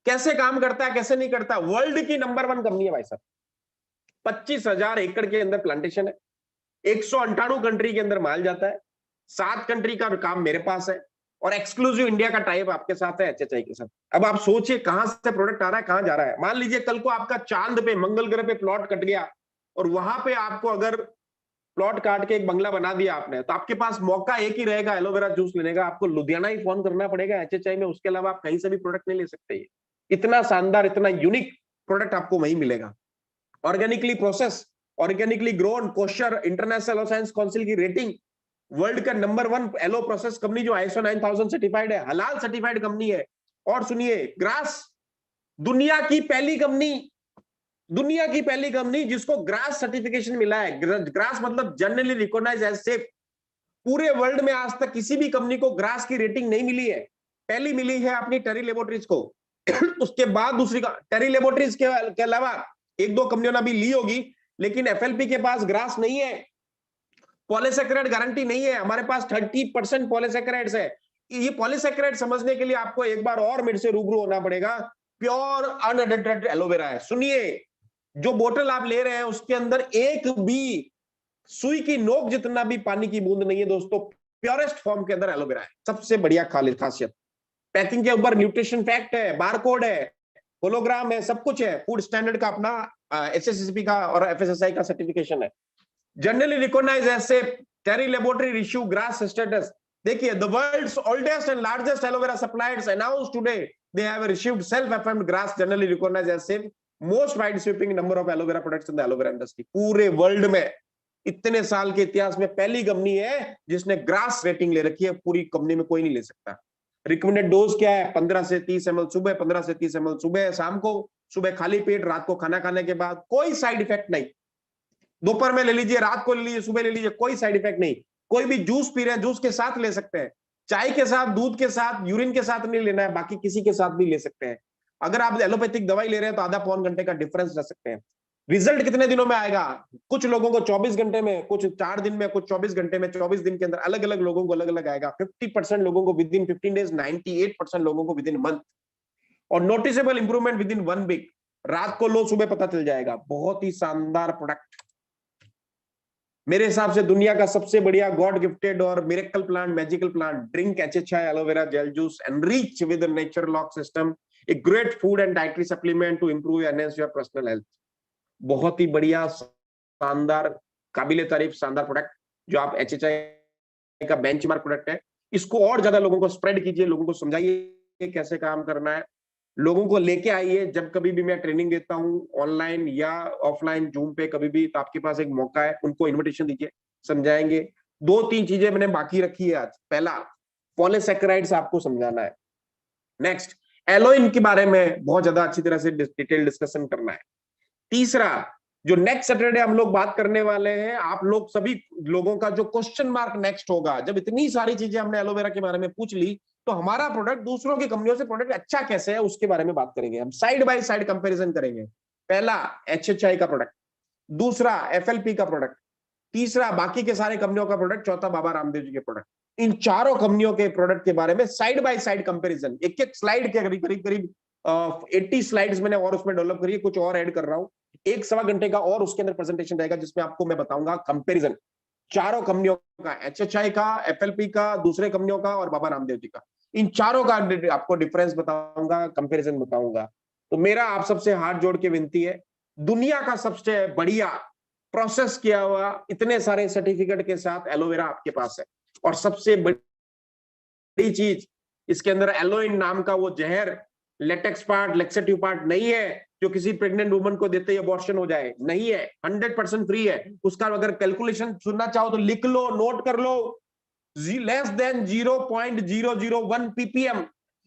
कैसे काम करता है, कैसे नहीं करता। वर्ल्ड की नंबर 1 कंपनी है भाई साहब। 25,000 एकड़ के अंदर प्लांटेशन है, 198 कंट्री के अंदर माल जाता है, 7 कंट्री का काम मेरे पास है और एक्सक्लूसिव इंडिया का टाइप आपके साथ है HHI के साथ। अब आप सोचिए कहां से प्रोडक्ट आ रहा है, कहां जा रहा है। मान लीजिए कल को आपका चांद पे, मंगल ग्रह पे प्लॉट कट गया और वहां पे आपको अगर प्लॉट काट के एक बंगला बना दिया आपने, तो आपके पास मौका एक ही रहेगा एलोवेरा जूस लेने का। आपको लुधियाना ही फोन करना पड़ेगा HHI में, उसके अलावा आप कहीं से भी प्रोडक्ट नहीं ले सकते। इतना शानदार, इतना यूनिक प्रोडक्ट आपको वहीं मिलेगा। Organically process, organically grown, kosher, international aloe science council की रेटिंग, वर्ल्ड का नंबर 1 एलो प्रोसेस कंपनी जो ISO 9000 सर्टिफाइड है, हलाल सर्टिफाइड कंपनी है। और सुनिए, ग्रास, दुनिया की पहली कंपनी जिसको ग्रास सर्टिफिकेशन मिला है। ग्रास मतलब जनरली रिकॉग्नाइज्ड एज सेफ। पूरे वर्ल्ड में आज तक किसी भी कंपनी को ग्रास की रेटिंग नहीं मिली है, पहली मिली है अपनी टेरी लेबोरेटरीज को। उसके बाद दूसरी का, टेरी लेबोरेटरीज के अलावा 1-2 कंपनियों ने भी ली होगी, लेकिन एफएलपी के पास ग्रास नहीं है, पॉलीसैकेराइड गारंटी नहीं है। हमारे पास 30% पॉलीसैकेराइड्स है। ये पॉलीसैकेराइड समझने के लिए आपको एक बार और मेरे से रूबरू होना पड़ेगा। प्योर अनअडल्टरेटेड एलोवेरा है। सुनिए, जो बोतल आप ले रहे हैं उसके अंदर एक भी सुई की नोक जितना भी पानी की बूंद नहीं है दोस्तों। प्योरेस्ट फॉर्म के अंदर एलोवेरा है, सबसे बढ़िया खासियत। पैकिंग के ऊपर न्यूट्रिशन फैक्ट है, बारकोड है, होलोग्राम है, सब कुछ है। फूड स्टैंडर्ड का अपना HACCP का और FSSAI का सर्टिफिकेशन है। Generally recognised as safe, Terry laboratory issue GRAS status. देखिए, the world's oldest and largest aloe vera suppliers announce today they have received self affirmed GRAS generally recognised as safe, most wide sweeping number of aloe vera products in the aloe vera industry. पूरे world में इतने साल के इतिहास में पहली company है जिसने ग्रास रेटिंग ले रखी है। पूरी कंपनी में कोई नहीं ले सकता। रिकमेंडेड डोज क्या है? 15 से 30 ml सुबह, 15 से 30 ml सुबह, शाम को, सुबह खाली पेट, रात को खाना खाने के बाद। कोई साइड इफेक्ट नहीं। दोपहर में ले लीजिए, रात को ले लीजिए, सुबह ले लीजिए, कोई साइड इफेक्ट नहीं। कोई भी जूस पी रहे हैं, जूस के साथ ले सकते हैं, चाय के साथ, दूध के साथ, यूरिन के साथ नहीं लेना है, बाकी किसी के साथ भी ले सकते हैं। अगर आप एलोपैथिक दवाई ले रहे हैं तो आधा पौन घंटे का डिफरेंस रह सकते हैं। रिजल्ट कितने दिनों में आएगा? कुछ लोगों को 24 घंटे में, कुछ 4 दिन में, कुछ 24 घंटे में, 24 दिन के अंदर, अलग अलग लोगों को अलग अलग आएगा। 50% लोगों को विद इन 15 डेज, 98% लोगों को विद इन मंथ, और noticeable improvement within 1 week. रात को लो, सुबह पता चल जाएगा। बहुत ही शानदार प्रोडक्ट, मेरे हिसाब से दुनिया का सबसे बढ़िया गॉड गिफ्टेड और miracle plant, magical plant. Drink HHI aloe vera gel juice enrich with nature lock system, a great food and dietary supplement to improve enhance your personal health. बहुत ही बढ़िया, शानदार, काबिले तारीफ, शानदार प्रोडक्ट जो आप HHI का बेंचमार्क प्रोडक्ट है। इसको और ज्यादा लोगों को स्प्रेड कीजिए, लोगों को समझाइए कैसे काम करना है, लोगों को लेके आइए। जब कभी भी मैं ट्रेनिंग देता हूं ऑनलाइन या ऑफलाइन, जूम पे कभी भी, तो आपके पास एक मौका है, उनको इनविटेशन दीजिए, समझाएंगे। 2-3 चीजें मैंने बाकी रखी है आज। पहला, पॉलीसैकेराइड्स आपको समझाना है। नेक्स्ट, एलोइन के बारे में बहुत ज्यादा अच्छी तरह से डिटेल डिस्कशन करना है। तीसरा, जो नेक्स्ट सैटरडे हम लोग बात करने वाले हैं, आप लोग सभी लोगों का जो क्वेश्चन मार्क नेक्स्ट होगा, जब इतनी सारी चीजें हमने एलोवेरा के बारे में पूछ ली, तो हमारा प्रोडक्ट दूसरों की कंपनियों से प्रोडक्ट अच्छा कैसे है उसके बारे में बात करेंगे। हम साइड बाय साइड कंपैरिजन करेंगे। पहला HHI का प्रोडक्ट, दूसरा FLP का प्रोडक्ट, तीसरा बाकी के सारे कंपनियों का प्रोडक्ट, चौथा बाबा रामदेव जी के प्रोडक्ट। इन चारों कंपनियों के प्रोडक्ट के बारे में साइड बाय साइड कंपैरिजन, एक एक स्लाइड के करीब 80 स्लाइड्स मैंने और उसमें डेवलप करी है, कुछ और ऐड कर रहा हूं। 1-1.25 घंटे का और उसके अंदर प्रेजेंटेशन रहेगा, जिसमें आपको मैं बताऊंगा कंपैरिजन चारों कंपनियों का, HHI का, FLP का, दूसरे कंपनियों का और बाबा रामदेव जी का। इन चारों का आपको डिफरेंस बताऊंगा, कंपैरिजन बताऊंगा। तो मेरा आप सबसे हाथ जोड़ के विनती है, दुनिया का सबसे बढ़िया प्रोसेस किया हुआ इतने सारे सर्टिफिकेट के साथ एलोवेरा आपके पास है। और सबसे बड़ी चीज, इसके अंदर एलोइन नाम का वो जहर, लेटेक्स पार्ट, लेक्सेटिव पार्ट नहीं है जो किसी प्रेग्नेंट वुमन को देते ही अबॉर्शन हो जाए, नहीं है। 100% फ्री है। उसका अगर कैलकुलेशन सुनना चाहो तो लिख लो, नोट कर लो, लेस देन 0.001 ppm।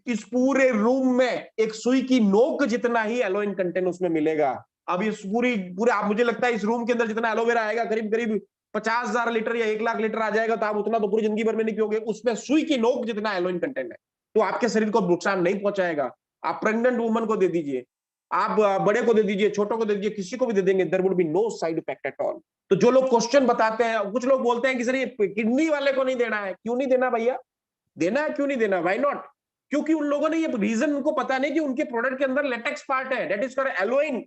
इस पूरे रूम में एक सुई की नोक जितना ही एलोइन कंटेंट उसमें मिलेगा। अब इस पूरे आप, मुझे लगता है इस रूम के अंदर जितना एलोवेरा आएगा, करीब करीब 50,000 लीटर या 1 लाख लीटर आ जाएगा, तो आप उतना तो पूरी जिंदगी भर में नहीं पियोगे। उसमें सुई की नोक जितना एलोइन कंटेंट है, तो आपके शरीर को नुकसान नहीं पहुंचाएगा। आप प्रेग्नेंट वुमन को दे दीजिए, आप बड़े को दे दीजिए, छोटों को दे दीजिए, किसी को भी दे देंगे, there would be no side effect at all. तो जो लोग क्वेश्चन बताते हैं, कुछ लोग बोलते हैं कि सर ये किडनी वाले को नहीं देना है। क्यों नहीं देना भैया? देना है, क्यों नहीं देना? Why not? क्योंकि उन लोगों ने ये रीजन उनको पता नहीं कि उनके प्रोडक्ट के अंदर लेटेक्स पार्ट है, दैट इज कॉल्ड एलोइन।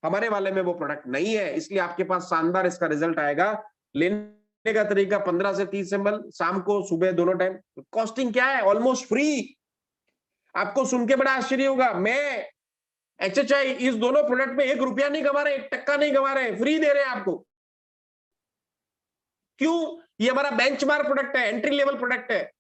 हमारे वाले में वो प्रोडक्ट नहीं है, इसलिए आपके पास शानदार इसका रिजल्ट आएगा। लेने का तरीका 15 से 30 ml, शाम को सुबह दोनों टाइम। कॉस्टिंग क्या है? Almost free. आपको सुन के बड़ा आश्चर्य होगा, मैं HHI इस दोनों प्रोडक्ट में 1 रुपया नहीं कमा रहे, 1 टक्का नहीं कमा रहे, फ्री दे रहे हैं आपको। क्यों? ये हमारा बेंचमार्क प्रोडक्ट है, एंट्री लेवल प्रोडक्ट है।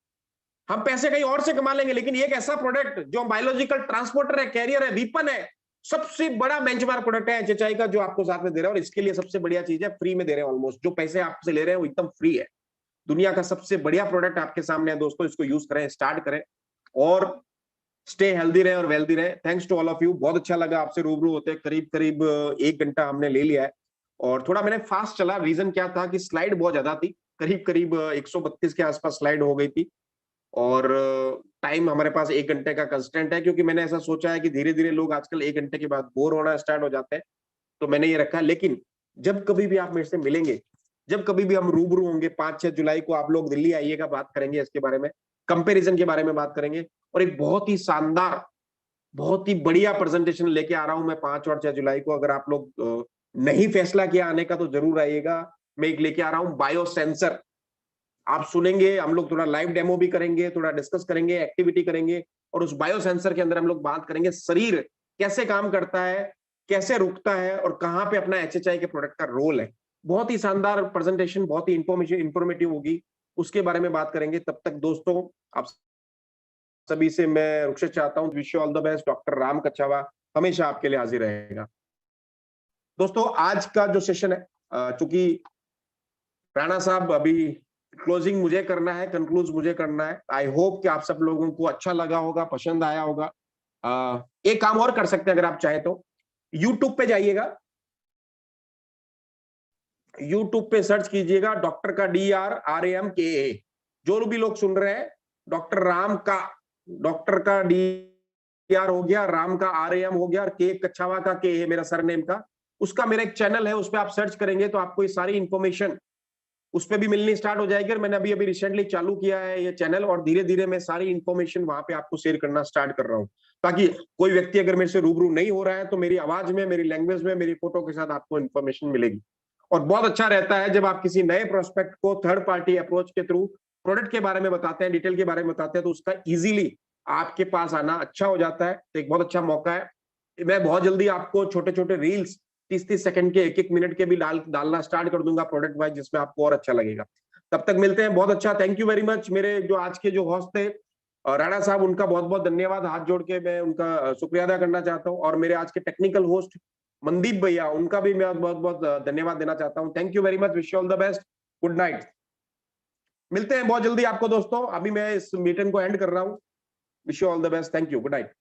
हम पैसे कहीं और से कमा लेंगे, लेकिन एक ऐसा प्रोडक्ट जो बायोलॉजिकल ट्रांसपोर्टर है, कैरियर है, वीपन है, सबसे बड़ा बेंचमार्क प्रोडक्ट है HHI का, जो आपको साथ में दे रहा है। और इसके लिए सबसे बढ़िया चीज है, फ्री में दे रहे हैं। ऑलमोस्ट जो पैसे आपसे ले रहे हैं वो एकदम फ्री है। दुनिया का सबसे बढ़िया प्रोडक्ट आपके सामने है दोस्तों, इसको यूज करें, स्टार्ट करें और स्टे हेल्दी रहे और वेल्दी रहे। Thanks to all of you. बहुत अच्छा लगा आपसे रूबरू होते। करीब करीब 1 घंटा हमने ले लिया है, और थोड़ा मैंने फास्ट चला। रीजन क्या था कि स्लाइड बहुत ज्यादा थी, करीब करीब 132 के आसपास स्लाइड हो गई थी, और टाइम हमारे पास 1 घंटे का कंस्टेंट है, क्योंकि मैंने ऐसा सोचा है कि धीरे धीरे लोग आजकल 1 घंटे के बाद बोर होना स्टार्ट हो जाते हैं, तो मैंने ये रखा। लेकिन जब कभी भी आप मेरे से मिलेंगे, जब कभी भी हम रूबरू होंगे, 5-6 जुलाई को आप लोग दिल्ली आइएगा, बात करेंगे इसके बारे में, कंपैरिजन के बारे में बात करेंगे। और एक बहुत ही शानदार, बहुत ही बढ़िया प्रेजेंटेशन लेके आ रहा हूं मैं 5 और 6 जुलाई को। अगर आप लोग नहीं फैसला किया आने का तो जरूर आइएगा। मैं एक लेके आ रहा हूं बायो सेंसर। आप सुनेंगे, हम लोग थोड़ा लाइव डेमो भी करेंगे, थोड़ा डिस्कस करेंगे, एक्टिविटी करेंगे, और उस बायो सेंसर के अंदर हम लोग बात करेंगे शरीर कैसे काम करता है, कैसे रुकता है, और कहां पे अपना HHI के प्रोडक्ट का रोल है। बहुत ही शानदार प्रेजेंटेशन, बहुत ही इंफॉर्मेटिव होगी, उसके बारे में बात करेंगे। तब तक दोस्तों, आप सभी से मैं रुखसत चाहता हूं, wish you all the best. Doctor Ram Kachhawa हमेशा आपके लिए हाजिर रहेगा। दोस्तों, आज का जो सेशन है, चूंकि राणा साहब अभी क्लोजिंग मुझे करना है, कंक्लूज मुझे करना है। आई होप कि आप सब लोगों को अच्छा लगा होगा, पसंद आया होगा। एक काम और कर सकते हैं अगर आप चाहें तो, यूट्यूब पे जाइएगा, यूट्यूब पे सर्च कीजिएगा डॉक्टर का DRAMKA। जो भी लोग सुन रहे हैं, डॉक्टर राम का, डॉक्टर का आर हो गया, राम का RAM हो गया, और के कच्छावा का के है मेरा सरनेम का, उसका मेरा एक चैनल है, उस पर आप सर्च करेंगे तो आपको ये सारी इंफॉर्मेशन उस पर भी मिलनी स्टार्ट हो जाएगी। और मैंने अभी अभी रिसेंटली चालू किया है ये चैनल, और धीरे धीरे मैं सारी इंफॉर्मेशन वहां पे आपको शेयर करना स्टार्ट कर रहा हूँ, ताकि कोई व्यक्ति अगर मेरे से रूबरू नहीं हो रहा है तो मेरी आवाज में, मेरी लैंग्वेज में, मेरी फोटो के साथ आपको इन्फॉर्मेशन मिलेगी। और बहुत अच्छा रहता है जब आप किसी नए प्रोस्पेक्ट को थर्ड पार्टी अप्रोच के थ्रू प्रोडक्ट के बारे में बताते हैं, डिटेल के बारे में बताते हैं, तो उसका इजीली आपके पास आना अच्छा हो जाता है। तो एक बहुत अच्छा मौका है। मैं बहुत जल्दी आपको छोटे छोटे रील्स 30-30 सेकंड के, 1-1 मिनट के भी डालना स्टार्ट कर दूंगा प्रोडक्ट वाइज, जिसमें आपको और अच्छा लगेगा। तब तक मिलते हैं। बहुत अच्छा, थैंक यू वेरी मच। मेरे जो आज के जो होस्ट थे राणा साहब, उनका बहुत बहुत धन्यवाद, हाथ जोड़ के मैं उनका शुक्रिया अदा करना चाहता हूँ। और मेरे आज के टेक्निकल होस्ट मनदीप भैया, उनका भी मैं बहुत बहुत धन्यवाद देना चाहता हूँ। Thank you very much, wish you all the best, good night. मिलते हैं बहुत जल्दी आपको दोस्तों। अभी मैं इस मीटिंग को एंड कर रहा हूँ। Wish you all the best, thank you, good night.